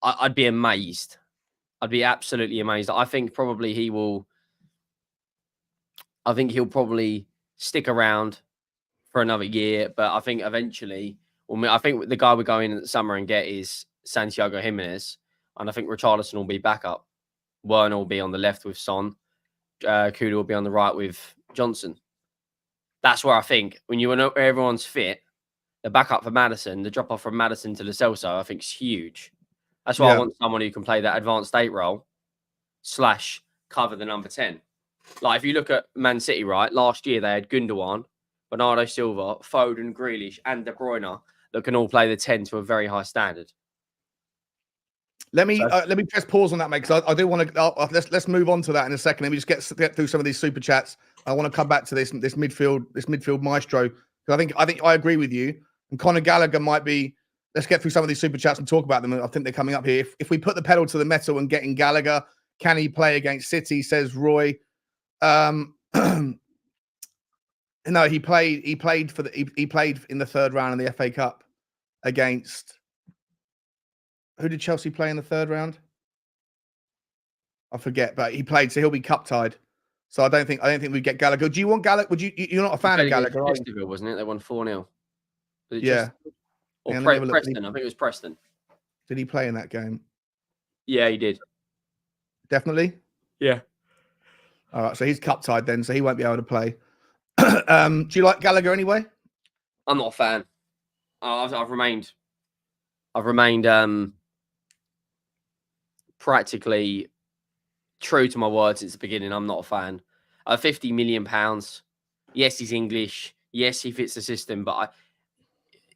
I'd be amazed. I'd be absolutely amazed. I think probably he will. I think he'll probably stick around for another year, but I think eventually, I think the guy we're going in the summer and get is Santiago Jimenez, and I think Richarlison will be back up. Werner will be on the left with Son. Kuda will be on the right with Johnson. That's where I think when everyone's fit, the backup for Maddison, the drop off from Maddison to Lo Celso, I think is huge. That's why I want someone who can play that advanced 8 role / cover the number 10. Like if you look at Man City, right, last year they had Gundogan, Bernardo Silva, Foden, Grealish, and De Bruyne that can all play the 10 to a very high standard. Let me press pause on that, mate, because I do want to. Let's move on to that in a second. Let me just get through some of these super chats. I want to come back to this midfield maestro, because I think I agree with you. And Conor Gallagher might be let's get through some of these super chats and talk about them. I think they're coming up here. If we put the pedal to the metal and getting Gallagher, can he play against City? Says Roy. No, he played in the third round of the FA Cup against. Who did Chelsea play in the third round? I forget, but he played, so he'll be cup tied. So I don't think we get Gallagher. Do you want Gallagher? You're not a fan of Gallagher, are you? Wasn't it? They won 4-0. Yeah. Or Preston. I think it was Preston. Did he play in that game? Yeah, he did. Definitely? Yeah. All right, so he's cup tied then, so he won't be able to play. Do you like Gallagher anyway? I'm not a fan. I've remained practically true to my word since the beginning. I'm not a fan. £50 million. Yes, he's English. Yes, he fits the system, but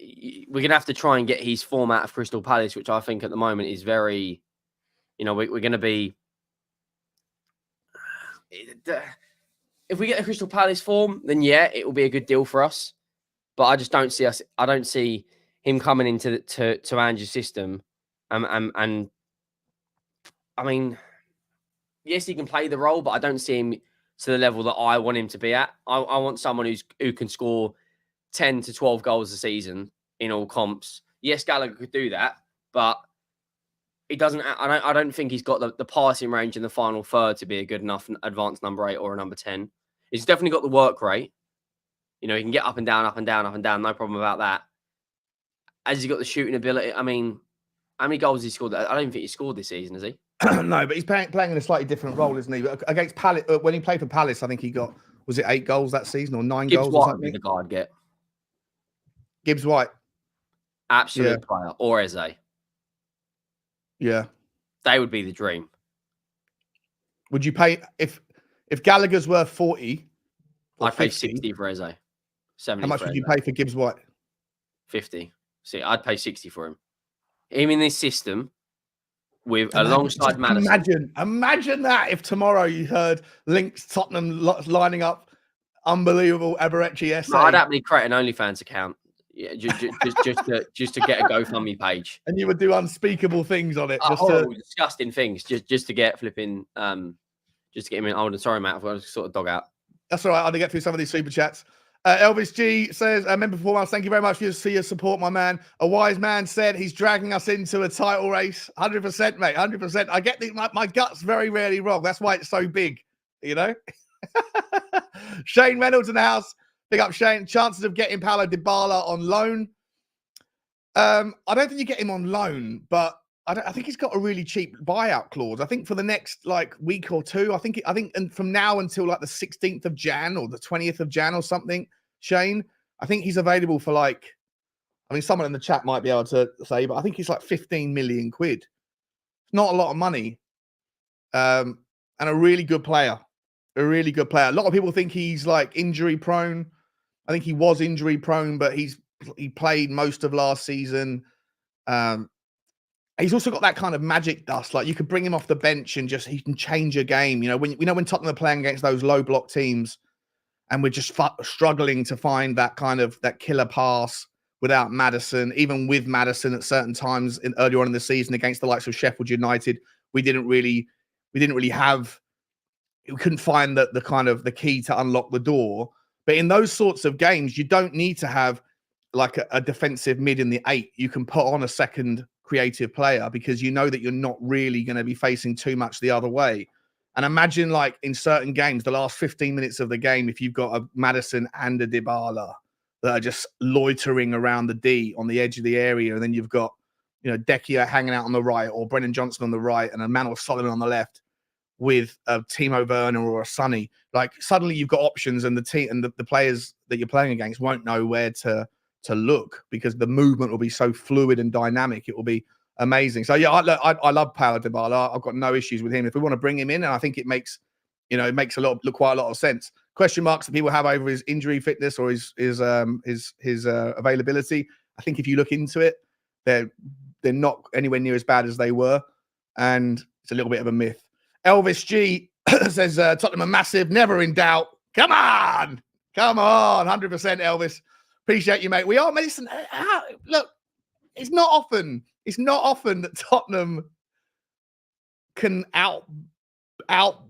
we're going to have to try and get his form out of Crystal Palace, which I think at the moment is very, we're going to be. If we get a Crystal Palace form, then yeah, it will be a good deal for us. But I just don't see us. I don't see him coming into to Ange's system, and I mean, yes, he can play the role, but I don't see him to the level that I want him to be at. I want someone who can score 10 to 12 goals a season in all comps. Yes, Gallagher could do that, but he doesn't. I don't think he's got the passing range in the final third to be a good enough advanced number 8 or a number 10. He's definitely got the work rate. He can get up and down, up and down, up and down. No problem about that. Has he got the shooting ability? I mean, how many goals has he scored? I don't think he scored this season, has he? No, but he's playing in a slightly different role, isn't he? But against Palace, when he played for Palace, I think he got, was it 8 goals that season or 9 goals or something? Gibbs White would be the guy I'd get. Gibbs White. Absolute player. Or Eze. Yeah. They would be the dream. Would you pay, if Gallagher's worth 40? I'd pay 60 for Eze. 70. How much would you pay for Gibbs White? 50. See, I'd pay 60 for him. Him in this system with alongside Maddison. Imagine that if tomorrow you heard links Tottenham lining up unbelievable Eberechi essay. No, I'd happily create an OnlyFans account. Yeah, just to get a GoFundMe page. And you would do unspeakable things on it. Disgusting things. Just to get flipping just to get him in. Oh, sorry, Matt, I've got to sort of dog out. That's all right. I'll get through some of these super chats. Elvis G says, member performance, thank you very much for your support, my man. A wise man said he's dragging us into a title race. 100%, mate. 100%. I get my gut's very rarely wrong. That's why it's so big, Shane Reynolds in the house. Big up, Shane. Chances of getting Paulo Dybala on loan. I don't think you get him on loan, but I think he's got a really cheap buyout clause. I think for the next week or two, I think and from now until the 16th of Jan or the 20th of Jan or something, Shane, I think he's available for someone in the chat might be able to say, but I think it's 15 million quid. It's not a lot of money. And a really good player. A really good player. A lot of people think he's injury prone. I think he was injury prone, but he played most of last season. He's also got that kind of magic dust. You could bring him off the bench and he can change a game. When Tottenham are playing against those low block teams, and we're just struggling to find that that killer pass without Maddison. Even with Maddison at certain times earlier on in the season against the likes of Sheffield United, we couldn't find the key to unlock the door. But in those sorts of games, you don't need to have a defensive mid in the 8. You can put on a second creative player because you know that you're not really going to be facing too much the other way. And imagine in certain games, the last 15 minutes of the game, if you've got a Maddison and a Dybala that are just loitering around the D on the edge of the area, and then you've got Dier hanging out on the right, or Brennan Johnson on the right, and Emmanuel Solomon on the left, with a Timo Werner or a Sonny, suddenly you've got options, and the team and the players that you're playing against won't know where to look because the movement will be so fluid and dynamic. It will be amazing. So yeah, I love Paulo Dybala. I've got no issues with him. If we want to bring him in, and I think it makes quite a lot of sense. Question marks that people have over his injury fitness or his availability. I think if you look into it, they're not anywhere near as bad as they were, and it's a little bit of a myth. Elvis G says Tottenham are massive, never in doubt. Come on, 100% Elvis. Appreciate you, mate. We are, Mason. Look, it's not often that Tottenham can out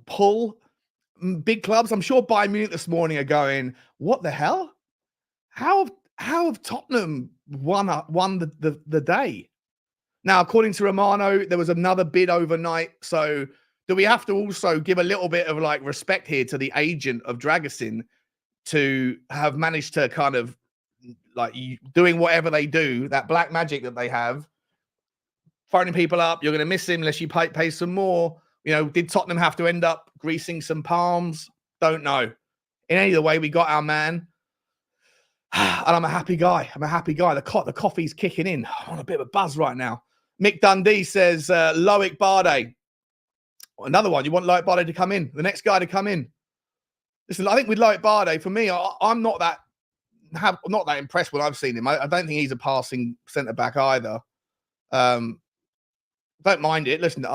pull big clubs. I'm sure Bayern Munich this morning are going, what the hell? How have Tottenham won the day? Now, according to Romano, there was another bid overnight. So do we have to also give a little bit of like respect here to the agent of Dragusin to have managed to kind of like doing whatever they do, that black magic that they have, phoning people up, you're going to miss him unless you pay some more. You know, did Tottenham have to end up greasing some palms? Don't know. In either way, we got our man. And I'm a happy guy. The coffee's kicking in. I'm on a bit of a buzz right now. Mick Dundee says, Loic Bardet. Another one. You want Loic Bardet to come in? The next guy to come in. Listen, I think with Loic Bardet, for me, I'm not that impressed when I've seen him. I don't think he's a passing centre-back either. Don't mind it. Listen,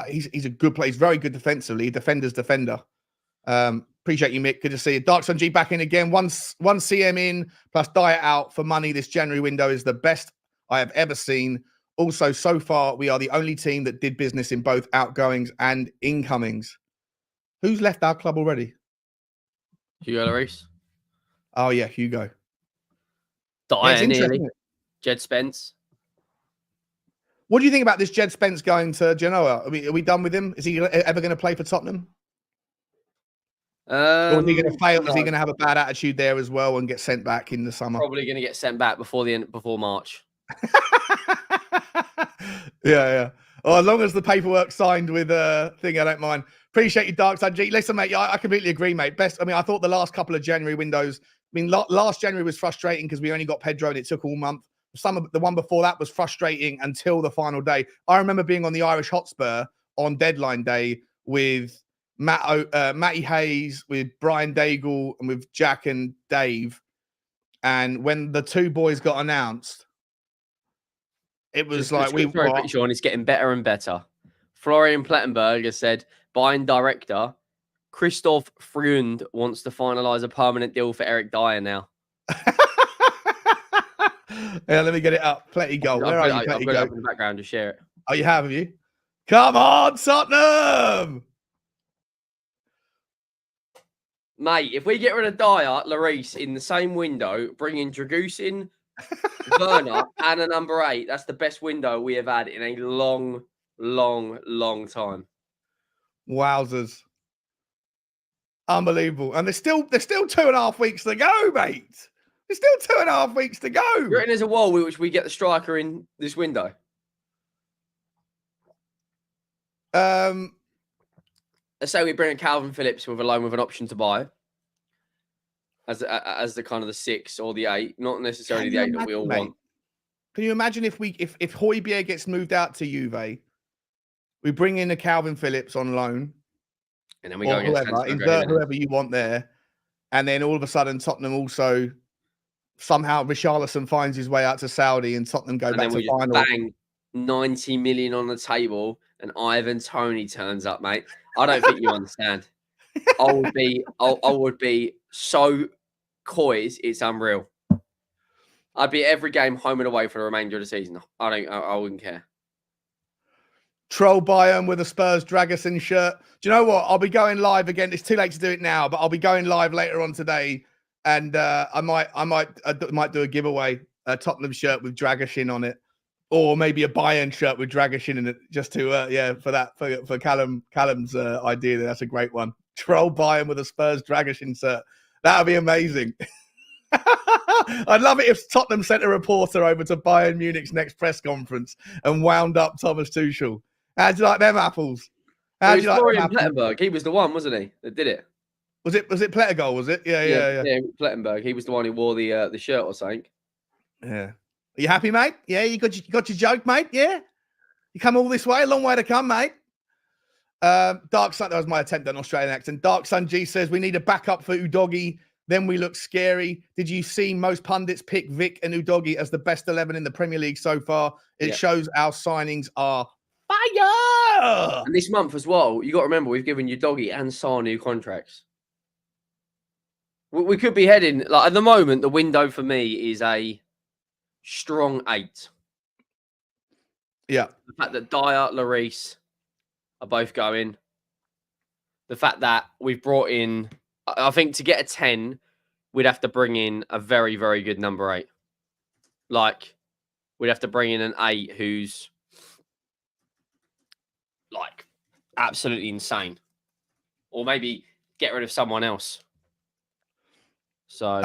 he's a good player. He's very good defensively. Defender's defender. Appreciate you, Mick. Good to see you. Dark Sun G back in again. One CM in plus Dier out for money. This January window is the best I have ever seen. Also, so far, we are the only team that did business in both outgoings and incomings. Who's left our club already? Hugo Lloris. Oh, yeah, Hugo. Dier nearly. Jed Spence. What do you think about this Jed Spence going to Genoa? Are we done with him? Is he ever going to play for Tottenham? Or is he going to fail? No. Is he going to have a bad attitude there as well and get sent back in the summer? Probably going to get sent back before March. Yeah. Oh, as long as the paperwork's signed with a thing, I don't mind. Appreciate you, Dark Side G. Listen, mate, I completely agree, mate. I thought the last couple of January windows, last January was frustrating because we only got Pedro and it took all month. The one before that was frustrating until the final day. I remember being on the Irish Hotspur on deadline day with Matty Hayes, with Brian Daigle, and with Jack and Dave. And when the two boys got announced, it was like Sean, it's getting better and better. Florian Plettenberg has said, Bayern director Christoph Freund wants to finalise a permanent deal for Eric Dier now. Yeah, let me get it up. Pletty goal. Where are you, Pletty? I've got it up in the background to share it. Oh, you have you? Come on, Tottenham! Mate, if we get rid of Dier, Lloris in the same window, bring in Dragusin, Werner, and a number 8, that's the best window we have had in a long, long, long time. Wowzers. Unbelievable. And there's still 2.5 weeks to go, mate. There's still 2.5 weeks to go. You reckon there's a wall with which we get the striker in this window? Let's say we bring in Calvin Phillips with a loan with an option to buy as the kind of the 6 or the 8, not necessarily the 8 that we all want. Can you imagine if Højbjerg gets moved out to Juve, we bring in a Calvin Phillips on loan, and then we go against whoever you want there, and then all of a sudden Tottenham also somehow Richarlison finds his way out to Saudi and Tottenham go back to the final. Bang 90 million on the table and Ivan Toney turns up, mate. I don't think you understand. I would be so coy, it's unreal. I'd be every game home and away for the remainder of the season. I wouldn't care. Troll Bayern with a Spurs Dragusin shirt. Do you know what? I'll be going live again. It's too late to do it now, but I'll be going live later on today. And I might do a giveaway, a Tottenham shirt with Dragusin on it, or maybe a Bayern shirt with Dragusin in it, just to for Callum's idea. That's a great one. Troll Bayern with a Spurs Dragusin shirt. That would be amazing. I'd love it if Tottenham sent a reporter over to Bayern Munich's next press conference and wound up Thomas Tuchel. How'd you like them apples? How'd you like Florian Plettenberg? He was the one, wasn't he, that did it? Was it Plettenberg? Was it? Yeah. Plettenberg. He was the one who wore the shirt or something. Yeah. Are you happy, mate? Yeah, you got your joke, mate. Yeah. You come all this way, a long way to come, mate. Dark Sun. That was my attempt at an Australian accent. Dark Sun G says we need a backup for Udogie. Then we look scary. Did you see most pundits pick Vic and Udogie as the best 11 in the Premier League so far? It shows our signings are fire. And this month as well, you got to remember we've given Udogie and Sarr new contracts. We could be heading, like at the moment, the window for me is a strong 8. Yeah. The fact that Dier, Lloris are both going. The fact that we've brought in, I think to get a 10, we'd have to bring in a very, very good number 8. Like, we'd have to bring in an 8 who's like absolutely insane. Or maybe get rid of someone else. So,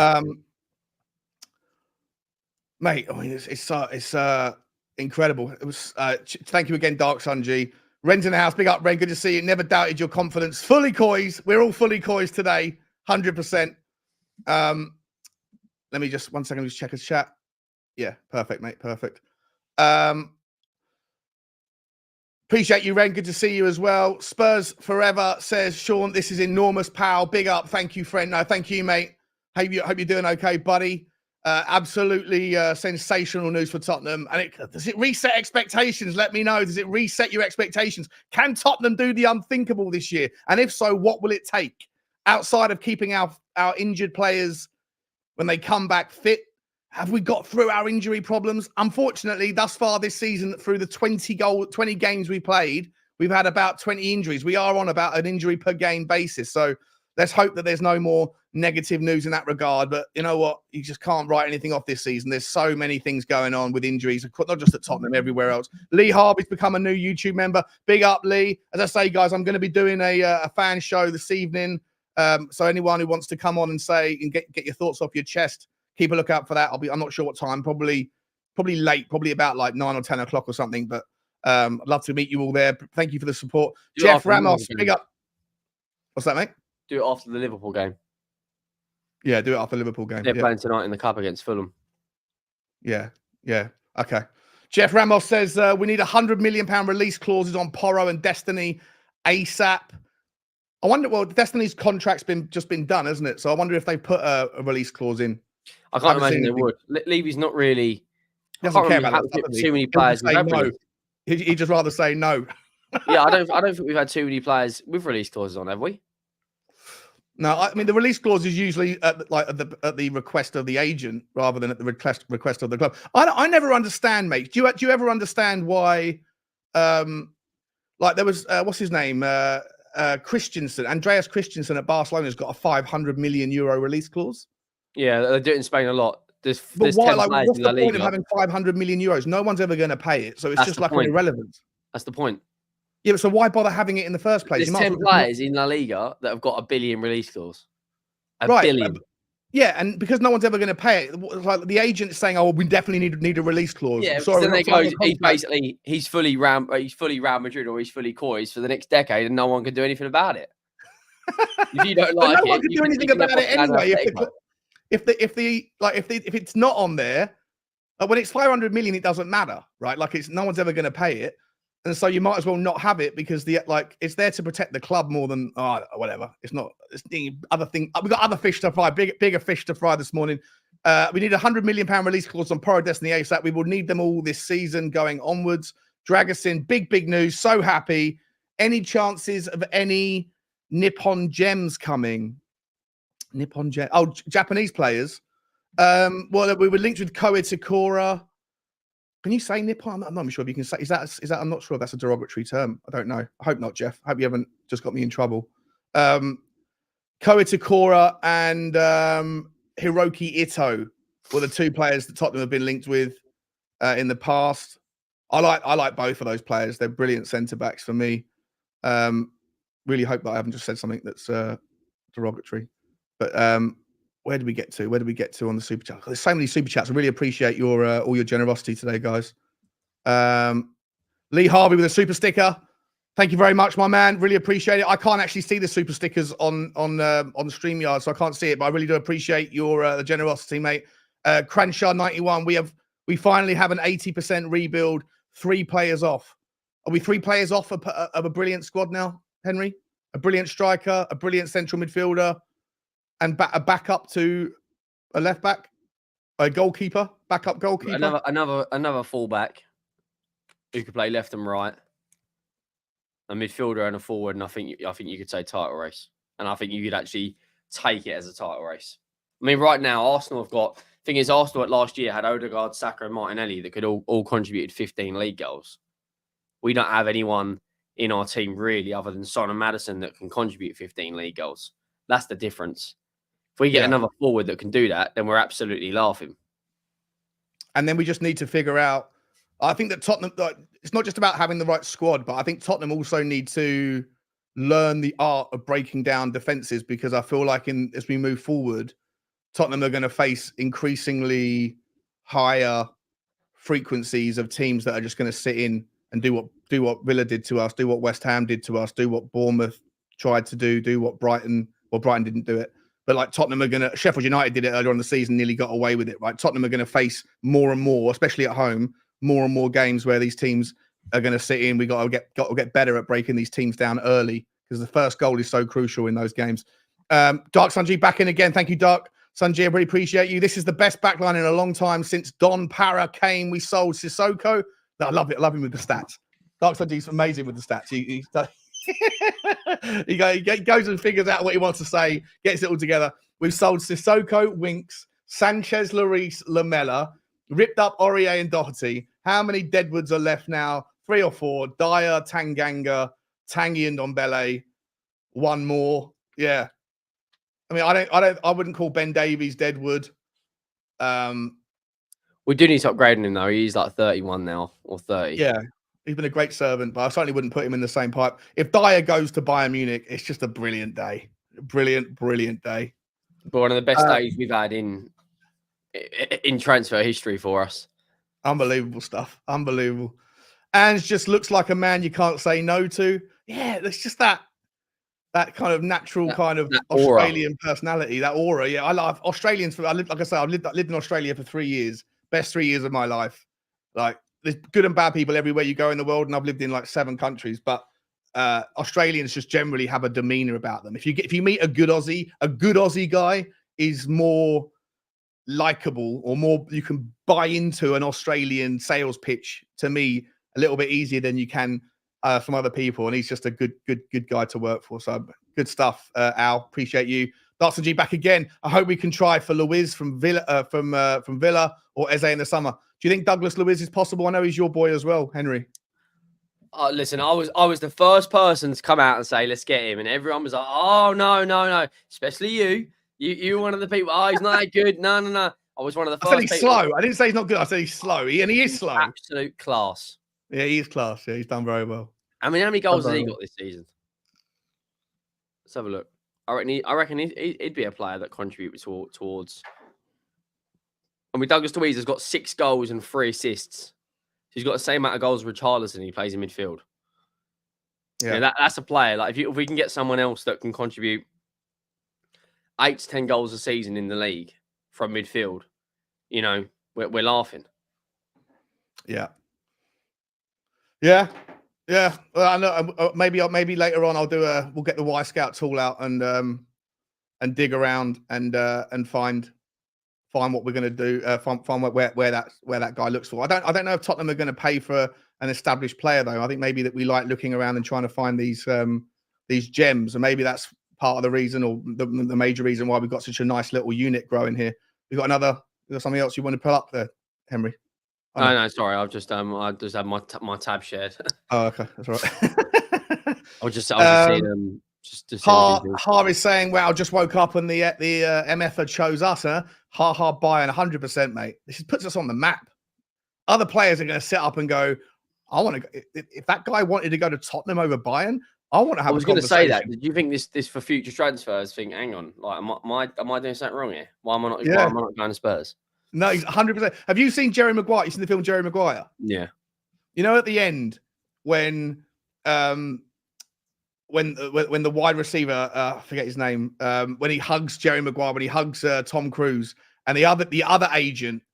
mate, I mean, it's incredible. It was. Thank you again, Dark Sun G. Ren's in the house. Big up, Ren. Good to see you. Never doubted your confidence. Fully coys. We're all fully coys today. 100%. Let me just 1 second. Just check his chat. Yeah, perfect, mate. Perfect. Appreciate you, Ren. Good to see you as well. Spurs forever says Sean. This is enormous, pal. Big up. Thank you, friend. No, thank you, mate. Hope you're doing okay, buddy. Absolutely sensational news for Tottenham. And does it reset expectations? Let me know. Does it reset your expectations? Can Tottenham do the unthinkable this year? And if so, what will it take? Outside of keeping our injured players when they come back fit, have we got through our injury problems? Unfortunately, thus far this season, through the 20 games we played, we've had about 20 injuries. We are on about an injury per game basis. So let's hope that there's no more negative news in that regard. But you know what? You just can't write anything off this season. There's so many things going on with injuries, not just at Tottenham, everywhere else. Lee Harvey's become a new YouTube member. Big up, Lee. As I say, guys, I'm going to be doing a fan show this evening. So anyone who wants to come on and say and get your thoughts off your chest, keep a lookout for that. I'm not sure what time. Probably late. Probably about like 9 or 10 o'clock or something. But I'd love to meet you all there. Thank you for the support. Jeff Ramos, big up. What's that, mate? Do it after the Liverpool game. Yeah, do it after the Liverpool game. They're playing tonight in the Cup against Fulham. Yeah. Okay. Jeff Ramos says we need £100 million release clauses on Porro and Destiny ASAP. I wonder. Well, Destiny's contract's just been done, hasn't it? So I wonder if they put a release clause in. I can't imagine they would. Levy's not really. He doesn't care about that. Too many players. No. He'd just rather say no. Yeah, I don't think we've had too many players with release clauses on, have we? No, I mean the release clause is usually at the request of the agent rather than at the request of the club. I never understand, mate. Do you ever understand why? Like there was what's his name? Christensen, Andreas Christensen at Barcelona has got a €500 million release clause. Yeah, they do it in Spain a lot. There's why? Like, what's the point of having €500 million? No one's ever going to pay it, so it's just like irrelevant. That's the point. Yeah, but so why bother having it in the first place? There's 10 players in La Liga that have got a billion release clause. A billion. Yeah, and because no one's ever going to pay it, like the agent is saying, "Oh, we definitely need a release clause." Yeah, sorry, then they go. He's fully Real Madrid or he's fully Coys for the next decade, and no one can do anything about it. If you don't like no one can do anything about it anyway. If it's not on there, when it's 500 million, it doesn't matter, right? Like no one's ever going to pay it. And so you might as well not have it because it's there to protect the club more than whatever. It's not. It's the other thing. We've got other fish to fry, bigger fish to fry this morning. We need £100 million release clause on Porro Destiny ASAP. We will need them all this season going onwards. Dragusin, big news. So happy. Any chances of any Nippon gems coming? Nippon gem? Oh, Japanese players. Well, we were linked with Koei Takura. Can you say Nippon? I'm not sure if you can say. Is that? I'm not sure if that's a derogatory term. I don't know. I hope not, Jeff. I hope you haven't just got me in trouble. Koei Takura and Hiroki Ito were the two players that Tottenham have been linked with in the past. I like both of those players. They're brilliant centre backs for me. Really hope that I haven't just said something that's derogatory. But where did we get to? Where did we get to on the super chat? There's so many super chats. I really appreciate your all your generosity today, guys. Lee Harvey with a super sticker. Thank you very much, my man. Really appreciate it. I can't actually see the super stickers on the StreamYard, so I can't see it. But I really do appreciate your generosity, mate. Cranshaw 91. We finally have an 80% rebuild. 3 players off. Are we 3 players off of a brilliant squad now, Henry? A brilliant striker, a brilliant central midfielder, and a backup to a left back, a goalkeeper, backup goalkeeper. Another fullback who could play left and right, a midfielder and a forward, and I think you could say title race, and I think you could actually take it as a title race. I mean, right now Arsenal have got Thing is, Arsenal last year had Odegaard, Saka, and Martinelli that could all contributed 15 league goals. We don't have anyone in our team really, other than Son and Maddison, that can contribute 15 league goals. That's the difference. If we get another forward that can do that, then we're absolutely laughing. And then we just need to figure out. I think that Tottenham, it's not just about having the right squad, but I think Tottenham also need to learn the art of breaking down defenses, because I feel like as we move forward, Tottenham are going to face increasingly higher frequencies of teams that are just going to sit in and do what Villa did to us, do what West Ham did to us, do what Bournemouth tried to do what Brighton didn't do it. But like Tottenham are going to, Sheffield United did it earlier on in the season, nearly got away with it, right? Tottenham are going to face more and more, especially at home, more and more games where these teams are going to sit in. We got to get better at breaking these teams down early, because the first goal is so crucial in those games. Dark Sanji back in again. Thank you, Dark Sanji. I really appreciate you. This is the best backline in a long time since Don Para came. We sold Sissoko. I love it. I love him with the stats. Dark Sanji's amazing with the stats. He goes and figures out what he wants to say, gets it all together. We've sold Sissoko, Winks, Sanchez, Lloris, Lamella, ripped up Aurier and Doherty. How many deadwoods are left now? 3 or 4. Dier, Tanganga, Tanguy, and Ndombele. One more. Yeah. I mean, I wouldn't call Ben Davies deadwood. We do need to upgrade him though. He's like 31 now, or 30. Yeah. He's been a great servant, but I certainly wouldn't put him in the same pipe. If Dier goes to Bayern Munich, it's just a brilliant day. Brilliant day. But one of the best days we've had in transfer history for us. Unbelievable stuff. Unbelievable. Ange just looks like a man you can't say no to. Yeah, there's just that kind of natural kind of Australian personality, that aura. Yeah, I love Australians. I've lived in Australia for 3 years. Best 3 years of my life. Like, there's good and bad people everywhere you go in the world, and I've lived in like 7 countries. But Australians just generally have a demeanor about them. If you meet a good Aussie guy is more likable, or more, you can buy into an Australian sales pitch, to me, a little bit easier than you can from other people. And he's just a good guy to work for. So good stuff, Al. Appreciate you. Darcy G back again. I hope we can try for Luiz from Villa, from Villa, or Eze in the summer. Do you think Douglas Luiz is possible? I know he's your boy as well, Henry. Listen, I was the first person to come out and say, let's get him. And everyone was like, oh, no. Especially you. You were one of the people, oh, he's not that good. No. I was one of the first I said he's slow. I didn't say he's not good. I said he's slow. And he is slow. Absolute class. Yeah, he is class. Yeah, he's done very well. I mean, how many goals has he got this season? Let's have a look. I reckon he'd be a player that contributes towards. I mean, Douglas Luiz has got 6 goals and 3 assists. He's got the same amount of goals as Richarlison. He plays in midfield. Yeah, that's a player. Like if we can get someone else that can contribute 8 to 10 goals a season in the league from midfield, we're laughing. Yeah. Well, I know. Maybe later on we'll get the Y Scout tool out and dig around and find what we're going to do. Find where that guy looks for. I don't know if Tottenham are going to pay for an established player though. I think maybe that we like looking around and trying to find these gems, and maybe that's part of the reason, or the major reason why we've got such a nice little unit growing here. We got something else you want to pull up there, Henry? Oh, no, sorry. I just had my tab shared. Oh, okay, that's right. I was just seeing Har is saying, "Wow, just woke up and the MF had chose us, huh? Ha, Bayern, 100%, mate. This puts us on the map. Other players are going to sit up and go, I want to. If that guy wanted to go to Tottenham over Bayern, I want to have. I was going to say that. Did you think this for future transfers? Think, hang on, like, am I doing something wrong here? Why am I not going to Spurs? No, he's 100%. Have you seen Jerry Maguire? You seen the film Jerry Maguire? Yeah. You know, at the end when the wide receiver, I forget his name, when he hugs Jerry Maguire, when he hugs Tom Cruise, and the other agent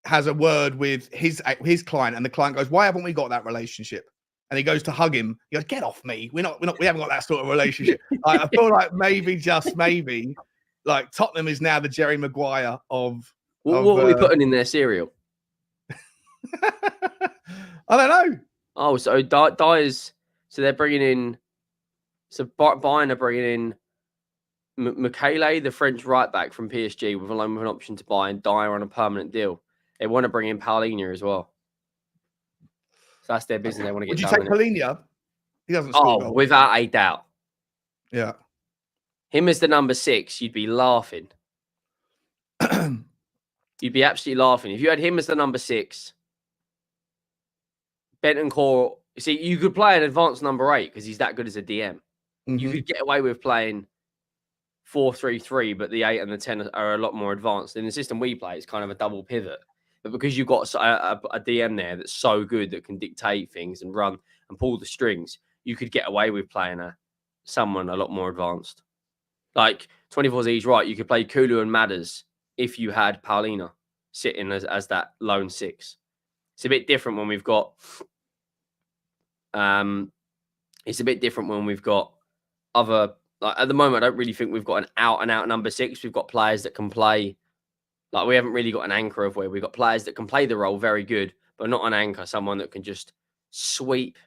has a word with his client, and the client goes, "Why haven't we got that relationship?" And he goes to hug him. He goes, "Get off me. We haven't got that sort of relationship." I feel like maybe, just maybe, like Tottenham is now the Jerry Maguire of. What are we putting in their cereal? I don't know. Oh, so Dier's. So they're bringing in. So Bayern are bringing in Michele, the French right back from PSG, with along with an option to buy, and Dier on a permanent deal. They want to bring in Paulinho as well. So that's their business. They want to get Would you done. take Paulinho? He doesn't score goals. Without a doubt. Yeah. Him as the number 6, you'd be laughing. You'd be absolutely laughing. If you had him as the number 6, Bentancur, see, you could play an advanced number 8 because he's that good as a DM. Mm-hmm. You could get away with playing 4-3-3, but the 8 and the 10 are a lot more advanced. In the system we play, it's kind of a double pivot. But because you've got a DM there that's so good that can dictate things and run and pull the strings, you could get away with playing someone a lot more advanced. Like 24Z's right, you could play Kulu and Madders if you had Paulinho sitting as that lone 6. It's a bit different when we've got other, like at the moment I don't really think we've got an out and out number 6. We've got players that can play, like we haven't really got an anchor of where we've got players that can play the role very good, but not an anchor, someone that can just sweep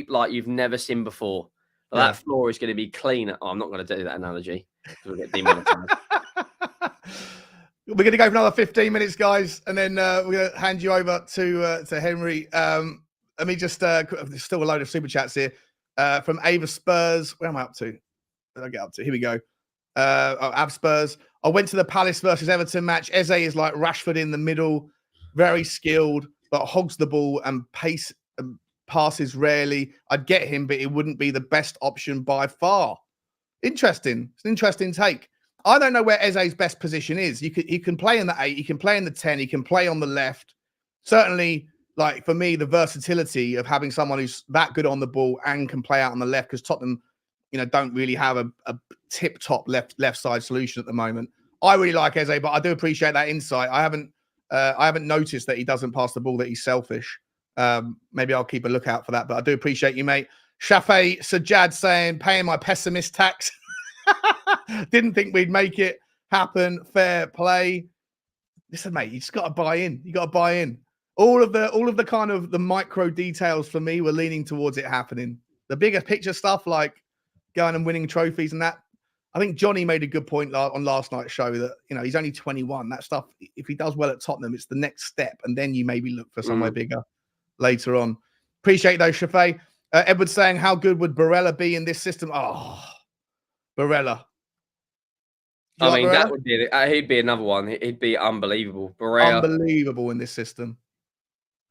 like you've never seen before. Yeah. That floor is going to be cleaner. Oh, I'm not going to do that analogy. We'll get demonetized. We're going to go for another 15 minutes, guys, and then we're going to hand you over to Henry. Let me just there's still a load of super chats here from Ava Spurs. Where am I up to? Where did I get up to? Here we go. Av Spurs. I went to the Palace versus Everton match. Eze is like Rashford in the middle, very skilled, but hogs the ball and passes rarely. I'd get him, but it wouldn't be the best option by far. Interesting. It's an interesting take. I don't know where Eze's best position is. He can play in the 8, he can play in the 10, he can play on the left. Certainly, like for me, the versatility of having someone who's that good on the ball and can play out on the left, because Tottenham, don't really have a tip-top left side solution at the moment. I really like Eze, but I do appreciate that insight. I haven't noticed that he doesn't pass the ball, that he's selfish. Maybe I'll keep a lookout for that, but I do appreciate you, mate. Shafe Sajjad saying, paying my pessimist tax. Didn't think we'd make it happen. Fair play. Listen, mate, you just got to buy in. You got to buy in. All of the kind of the micro details for me were leaning towards it happening. The bigger picture stuff, like going and winning trophies and that. I think Johnny made a good point on last night's show that, he's only 21. That stuff, if he does well at Tottenham, it's the next step. And then you maybe look for somewhere bigger later on. Appreciate those, Shafe. Edward saying, how good would Barella be in this system? Oh, Barella. I mean, that would be he'd be another one. He'd be unbelievable. Barella. Unbelievable in this system.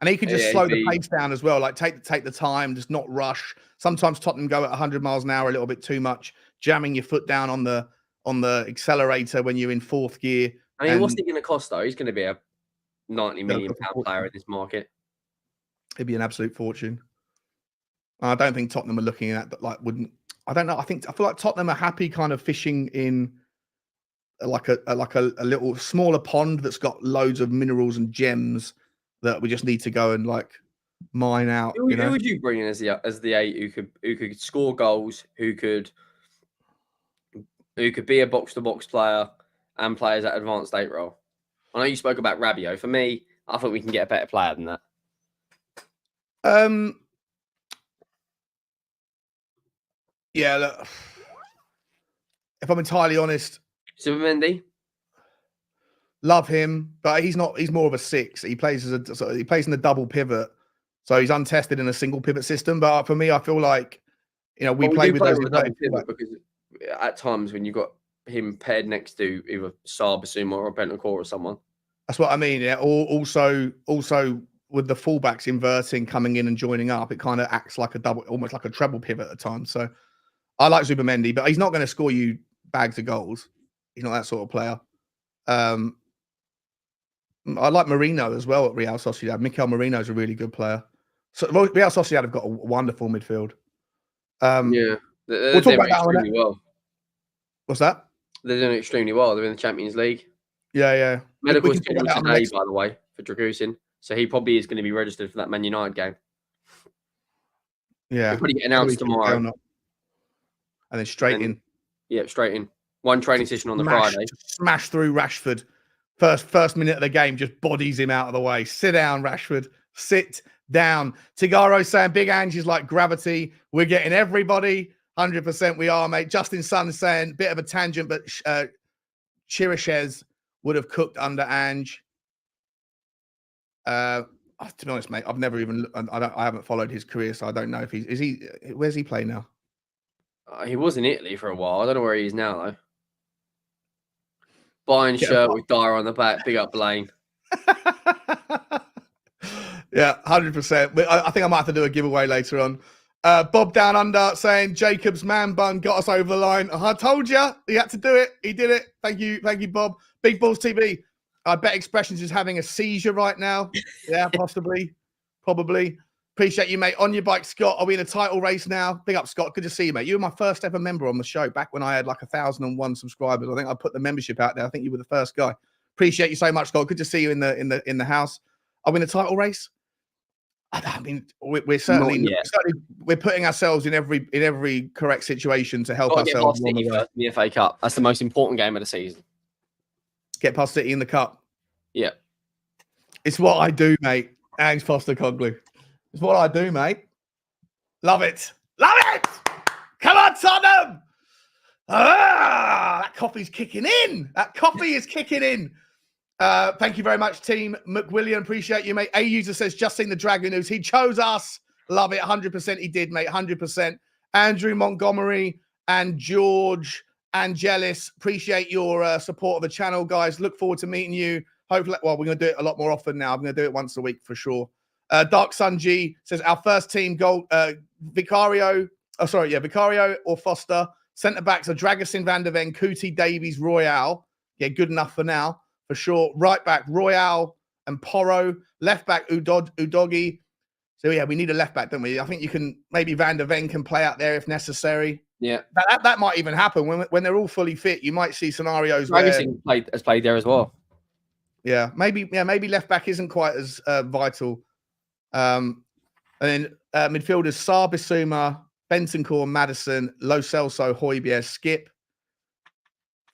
And he could just slow the pace down as well. Like take the time, just not rush. Sometimes Tottenham go at 100 miles an hour a little bit too much, jamming your foot down on the accelerator when you're in 4th gear. I mean, what's he going to cost though? He's going to be a 90 million pound player in this market. It'd be an absolute fortune. I don't think Tottenham are looking at that. Like, I don't know. I feel like Tottenham are happy kind of fishing in like a little smaller pond that's got loads of minerals and gems that we just need to go and like mine out. Who would you bring in as the 8 who could score goals, who could be a box to box player and play as that advanced 8 role? I know you spoke about Rabiot. For me, I think we can get a better player than that. Yeah, look, if I'm entirely honest, Zubimendi, love him, but he's not. He's more of a 6. He plays in the double pivot, so he's untested in a single pivot system. But for me, I feel like we play with those double pivot because at times when you've got him paired next to either Saar, Basuma or Bentancur or someone. That's what I mean. Yeah. Also with the fullbacks inverting, coming in and joining up, it kind of acts like almost like a treble pivot at times. So I like Zubimendi, but he's not going to score you bags of goals. He's not that sort of player. I like Marino as well at Real Sociedad. Mikel Marino is a really good player. So Real Sociedad have got a wonderful midfield. We'll talk about that extremely well. What's that? They're doing extremely well. They're in the Champions League. Yeah. Medical schedule today, by the way, for Dragusin. So he probably is going to be registered for that Man United game. Yeah. He'll probably get announced tomorrow. And then straight in. Yeah, straight in. One training session on the Friday. Smash through Rashford. First minute of the game, just bodies him out of the way. Sit down, Rashford. Sit down. Tigaro saying Big Ange is like gravity. We're getting everybody. 100% we are, mate. Justin Sun saying, bit of a tangent, but Chiriches would have cooked under Ange. To be honest, mate, I've never even, I haven't followed his career, so I don't know if where's he play now? He was in Italy for a while. I don't know where he is now, though. Bayern Yeah. shirt with Dier on the back. Big up Blaine. Yeah, 100%. I think I might have to do a giveaway later on. Bob Down Under saying Jacob's man bun got us over the line. I told you he had to do it. He did it. Thank you, Bob. Big Balls TV. I bet Expressions is having a seizure right now. Yeah, possibly, probably. Appreciate you, mate. On your bike, Scott. Are we in a title race now? Big up, Scott. Good to see you, mate. You were my first ever member on the show back when I had like 1,001 subscribers. I think I put the membership out there. I think you were the first guy. Appreciate you so much, Scott. Good to see you in the house. Are we in a title race? I mean, we're certainly we're putting ourselves in every correct situation to help ourselves. Get past City first in the FA Cup. That's the most important game of the season. Get past City in the cup. Yeah, it's what I do, mate. Ange Postecoglou. It's what I do, mate. Love it. Love it. Come on, Tottenham. That coffee's kicking in. That coffee is kicking in. Thank you very much, team. McWilliam, appreciate you, mate. A user says, just seen the Dragon news. He chose us. Love it. 100% he did, mate. 100%. Andrew Montgomery and George Angelis, appreciate your support of the channel, guys. Look forward to meeting you. Hopefully, well, we're going to do it a lot more often now. I'm going to do it once a week for sure. Dark Sun G says, our first team goal, Vicario or Foster. Centre backs are Dragusin, Van der Ven, Kuti, Davies, Royale. Yeah, good enough for now. For sure. Right back, Royale and Porro. Left back, Udogi. So, yeah, we need a left back, don't we? I think you can, maybe Van der Ven can play out there if necessary. Yeah. That might even happen. When they're all fully fit, you might see scenarios Dragusin has played there as well. Yeah, maybe left back isn't quite as vital. And then midfielders, Saar, Bissouma, Bentancur, Maddison, Lo Celso, Højbjerg, Skip.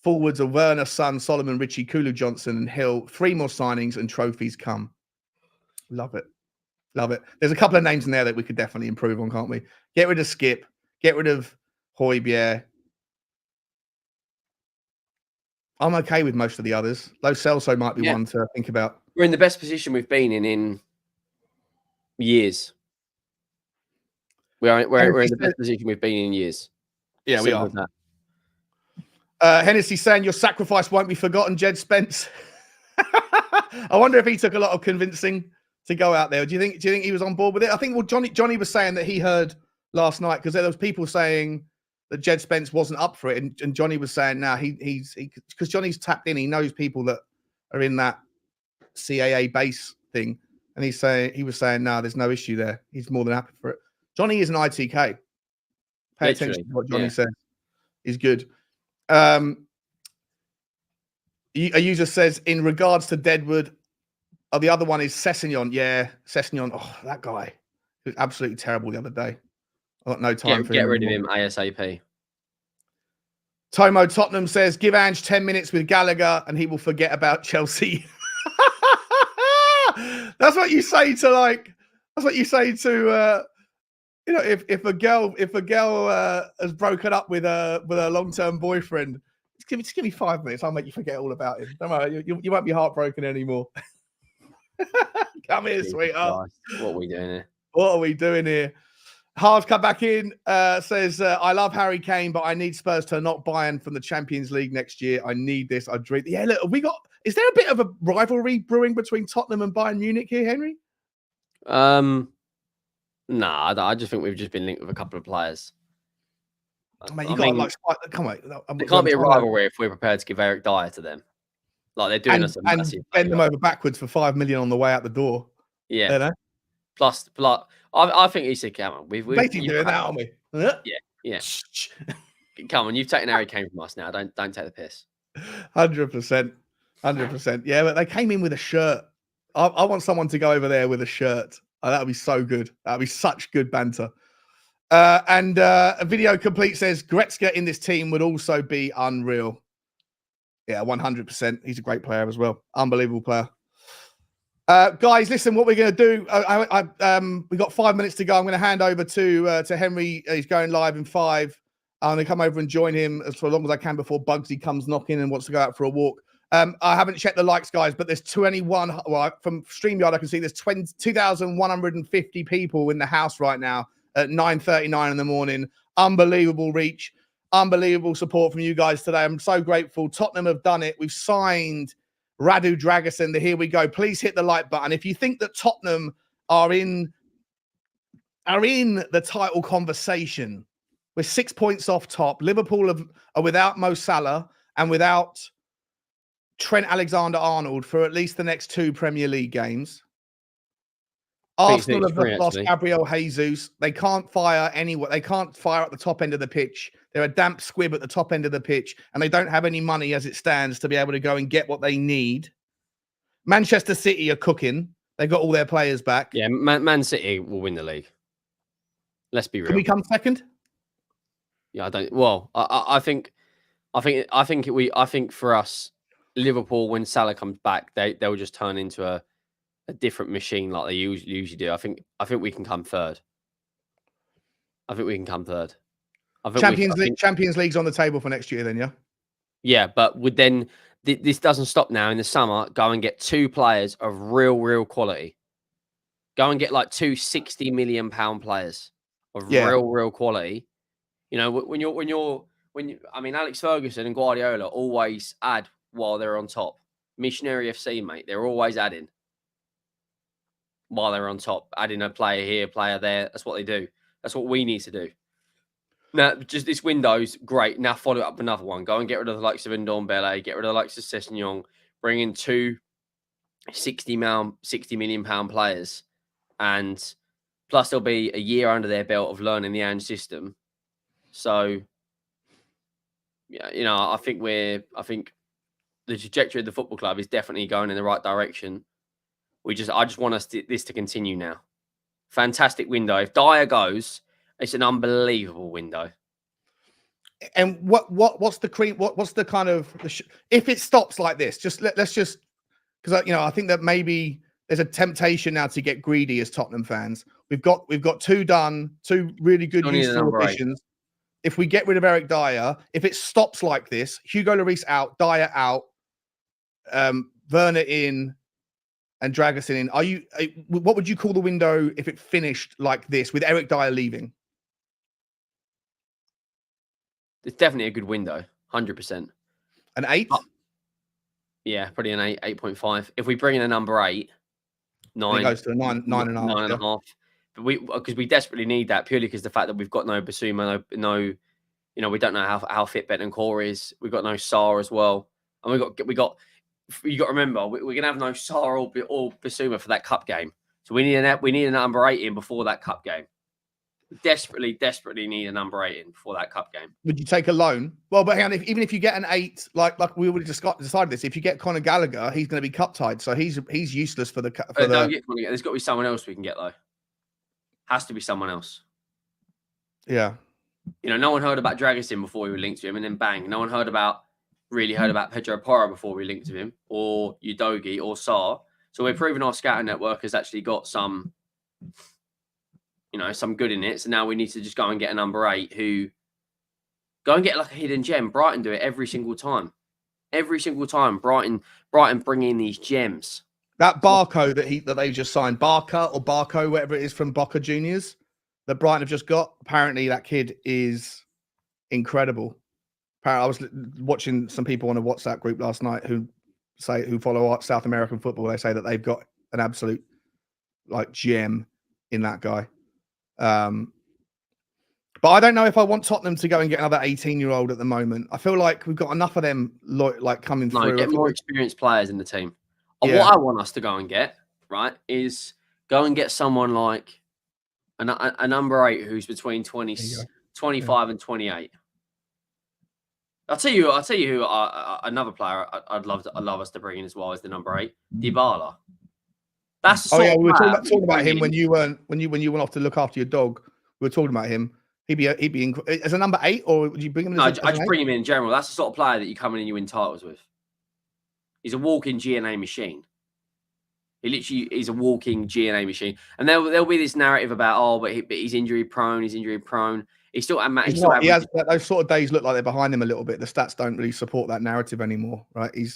Forwards are Werner, Son, Solomon, Richie, Kulu, Johnson, and Hill. 3 more signings and trophies come. Love it. Love it. There's a couple of names in there that we could definitely improve on, can't we? Get rid of Skip. Get rid of Højbjerg. I'm okay with most of the others. Lo Celso might be one to think about. We're in the best position we've been in years. We're in the best position we've been in years. Yeah, we are. Hennessy saying your sacrifice won't be forgotten, Jed Spence. I wonder if he took a lot of convincing to go out there. Do you think he was on board with it? I think Johnny was saying that he heard last night because there was people saying that Jed Spence wasn't up for it, and Johnny was saying now he's because Johnny's tapped in, he knows people that are in that CAA base thing, and he was saying no, there's no issue there. He's more than happy for it. Johnny is an ITK. Pay attention to what Johnny says. He's good. A user says, in regards to Deadwood, the other one is Sessegnon. Yeah, Sessegnon. Oh, that guy. He was absolutely terrible the other day. I got no time for him. Get rid of him ASAP. Tomo Tottenham says, give Ange 10 minutes with Gallagher and he will forget about Chelsea. That's what you say to if a girl has broken up with a long-term boyfriend, just give me 5 minutes. I'll make you forget all about him. Don't worry, you won't be heartbroken anymore. Come here, sweetheart. What are we doing here? What are we doing here? Harv come back in, says, I love Harry Kane, but I need Spurs to knock Bayern from the Champions League next year. I need this. I dream. Yeah, look, is there a bit of a rivalry brewing between Tottenham and Bayern Munich here, Henry? Nah, I just think we've just been linked with a couple of players. Mate, come on. There can't be a rivalry if we're prepared to give Eric Dier to them. Like they're doing us a massive and bend them over backwards for 5 million on the way out the door. Yeah. You know? Plus, I think he said, come on. We've basically doing that, aren't we? Yeah. Come on, you've taken Harry Kane from us now. Don't take the piss. 100%. Yeah, but they came in with a shirt. I want someone to go over there with a shirt. Oh, that would be so good. That would be such good banter. And a video complete says Goretzka in this team would also be unreal. Yeah, 100%. He's a great player as well. Unbelievable player. Guys, listen, what we're going to do, we got 5 minutes to go. I'm going to hand over to Henry. He's going live in 5. I'm going to come over and join him as long as I can before Bugsy comes knocking and wants to go out for a walk. I haven't checked the likes, guys, but there's 21. Well, from StreamYard, I can see there's 2,150 people in the house right now at 9:39 in the morning. Unbelievable reach, unbelievable support from you guys today. I'm so grateful. Tottenham have done it. We've signed Radu Dragusin. Here we go. Please hit the like button if you think that Tottenham are in the title conversation. We're 6 points off top. Liverpool are without Mo Salah and without Trent Alexander-Arnold for at least the next 2 Premier League games. Arsenal have lost Gabriel Jesus. They can't fire anywhere. They can't fire at the top end of the pitch. They're a damp squib at the top end of the pitch, and they don't have any money as it stands to be able to go and get what they need. Manchester City are cooking. They got all their players back. Yeah, Man City will win the league. Let's be real. Can we come second? Yeah, I don't. Well, I think for us, Liverpool, when Salah comes back, they'll just turn into a different machine like they usually do. I think we can come third. I think we can come third. Champions League's on the table for next year, then, yeah. Yeah, but this doesn't stop now. In the summer, go and get 2 players of real quality. Go and get like 2 £60 million players of real quality. You know, I mean, Alex Ferguson and Guardiola always add while they're on top. Missionary FC, mate, they're always adding while they're on top, adding a player here, player there. That's what they do. That's what we need to do. Now, just this window's great. Now follow it up with another one. Go and get rid of the likes of Ndombele, get rid of the likes of Sessegnon, bring in 2 £60 million players, and plus there'll be a year under their belt of learning the Ange system. So, yeah, you know, I think the trajectory of the football club is definitely going in the right direction. I just want this to continue now. Fantastic window. If Dier goes, it's an unbelievable window. And what's the cream? What's the kind of if it stops like this? Let's just because I think that maybe there's a temptation now to get greedy as Tottenham fans. We've got 2 done, 2 really good useful additions. If we get rid of Eric Dier, if it stops like this, Hugo Lloris out, Dier out, Werner in, and Dragusin in, what would you call the window if it finished like this with Eric Dier leaving? It's definitely a good window, 100%. An 8? Yeah, probably an 8, 8.5. If we bring in a number 8, 9, it goes to a 9, 9.5. But because we desperately need that purely because the fact that we've got no Basuma, no, you know, we don't know how fit Bentancur is. We've got no Sarr as well, and we got. You got to remember, we're gonna have no Sarr or Basuma for that cup game. So we need a number 8 in before that cup game. We desperately need a number 8 in before that cup game. Would you take a loan? Well, but hang on, even if you get an 8, like we already decided this, if you get Conor Gallagher, he's going to be cup tied, so he's useless for the. Don't get Conor. There's got to be someone else we can get though. Has to be someone else. Yeah. You know, no one heard about Dragusin before we were linked to him, and then bang, no one really heard about Pedro Porro before we linked to him, or Udogie, or Sarr. So we're proving our scouting network has actually got some, you know, some good in it. So now we need to just go and get a number 8 who go and get like a hidden gem. Brighton do it every single time. Every single time, Brighton bring in these gems. That Barco that they just signed, Barco, whatever it is from Boca Juniors, that Brighton have just got. Apparently, that kid is incredible. Apparently, I was watching some people on a WhatsApp group last night who follow South American football. They say that they've got an absolute like gem in that guy. But I don't know if I want Tottenham to go and get another 18-year-old at the moment. I feel like we've got enough of them like coming through. Get more experienced players in the team. Yeah. What I want us to go and get, right, is go and get someone like a number 8 who's between 25 and 28. I'll tell you who another player I'd love us to bring in as well as the number 8, Dybala. That's the we were talking about him when you went off to look after your dog. We were talking about him. He'd be as a number 8, or would you bring him? No, I just bring him in general. That's the sort of player that you come in and you win titles with. He's a walking GNA machine. He's a walking GNA machine. And there'll be this narrative about, but he's injury prone. He's injury prone. He still He's still not, he has averages- those sort of days look like they're behind him a little bit. The stats don't really support that narrative anymore, right? He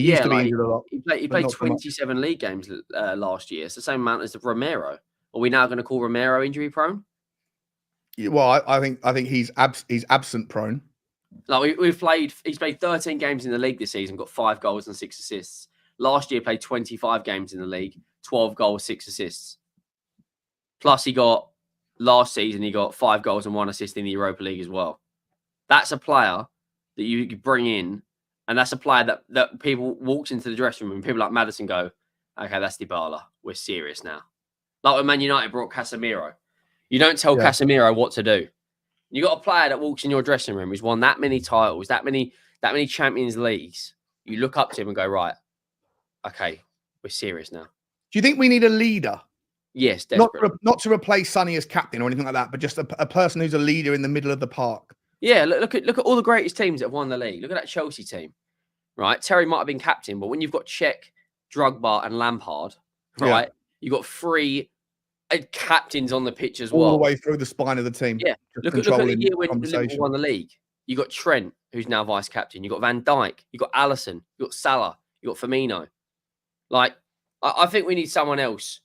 yeah, used to be like, injured a lot. He but played not so much. 27 league games last year. It's the same amount as Romero. Are we now going to call Romero injury prone? Well, I think he's absent prone. Like he's played 13 games in the league this season, got 5 goals and 6 assists. Last year, played 25 games in the league, 12 goals, 6 assists. Plus, last season, he got 5 goals and 1 assist in the Europa League as well. That's a player that you could bring in, and that's a player that people walks into the dressing room and people like Maddison go, okay, that's Dybala. We're serious now. Like when Man United brought Casemiro. You don't tell Casemiro what to do. You got a player that walks in your dressing room who's won that many titles, that many Champions Leagues. You look up to him and go, right, okay, we're serious now. Do you think we need a leader? Yes, desperately. Not to replace Sonny as captain or anything like that, but just a person who's a leader in the middle of the park. Yeah, look at all the greatest teams that have won the league. Look at that Chelsea team, right? Terry might have been captain, but when you've got Cech, Drogba, and Lampard, right, you've got 3 captains on the pitch as well, all the way through the spine of the team. Yeah, look at the year when Liverpool won the league. You got Trent, who's now vice captain. You got Van Dijk. You got Alisson. You got Salah. You got Firmino. Like, I think we need someone else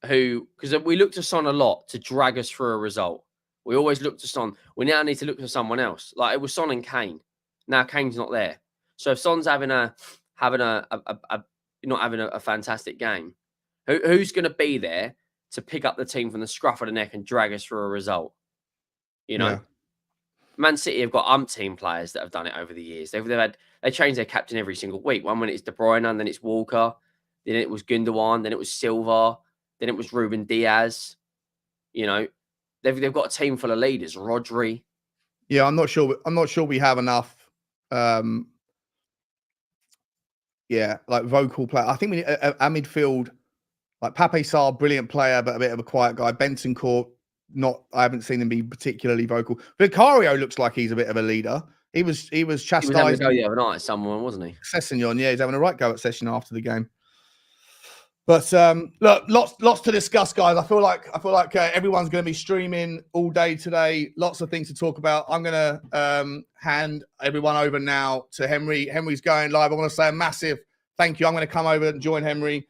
because we look to Son a lot to drag us through a result. We always look to Son. We now need to look to someone else. Like it was Son and Kane. Now Kane's not there. So if Son's having a fantastic game, who's going to be there to pick up the team from the scruff of the neck and drag us through a result? You know, Man City have got umpteen players that have done it over the years. They change their captain every single week. One minute it's De Bruyne, and then it's Walker, then it was Gundogan, then it was Silva, then it was Ruben Diaz. You know, they've got a team full of leaders. Rodri. Yeah, I'm not sure we have enough. Like vocal player. I think we need a midfield. Like Pape Sarr, brilliant player, but a bit of a quiet guy. Bentancur, I haven't seen him be particularly vocal. Vicario looks like he's a bit of a leader. He was chastised. He was having a go the other night at someone, wasn't he? Sessegnon, yeah, he's having a right go at Sessegnon after the game. But look, lots to discuss, guys. I feel like everyone's going to be streaming all day today. Lots of things to talk about. I'm going to hand everyone over now to Henry. Henry's going live. I want to say a massive thank you. I'm going to come over and join Henry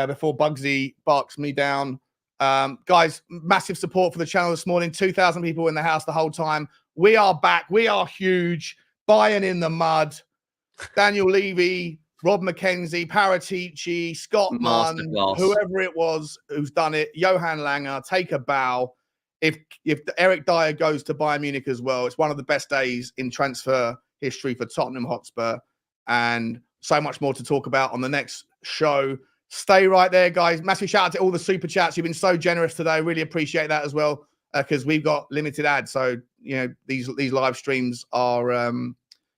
before Bugsy barks me down. Guys, massive support for the channel this morning. 2,000 people in the house the whole time. We are back. We are huge. Bayern in the mud. Daniel Levy, Rob McKenzie, Paratici, Scott Munn, whoever it was who's done it. Johan Langer, take a bow. If Eric Dier goes to Bayern Munich as well, it's one of the best days in transfer history for Tottenham Hotspur. And so much more to talk about on the next show. Stay right there, guys. Massive shout out to all the super chats. You've been so generous today. Really appreciate that as well, because we've got limited ads. So, you know, these live streams are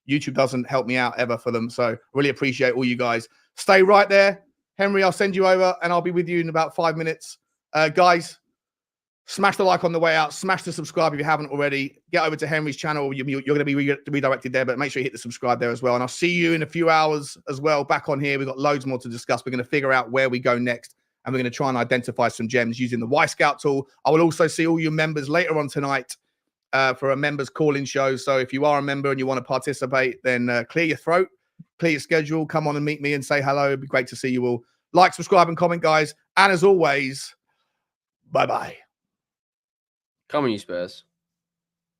YouTube doesn't help me out ever for them. So really appreciate all you guys. Stay right there. Henry, I'll send you over and I'll be with you in about 5 minutes. Guys, smash the like on the way out. Smash the subscribe if you haven't already. Get over to Henry's channel. You're going to be redirected there, but make sure you hit the subscribe there as well. And I'll see you in a few hours as well back on here. We've got loads more to discuss. We're going to figure out where we go next. And we're going to try and identify some gems using the Y Scout tool. I will also see all your members later on tonight for a members call-in show. So if you are a member and you want to participate, then clear your throat, clear your schedule, come on and meet me and say hello. It'd be great to see you all. Like, subscribe, and comment, guys. And as always, bye-bye. Come on, you Spurs.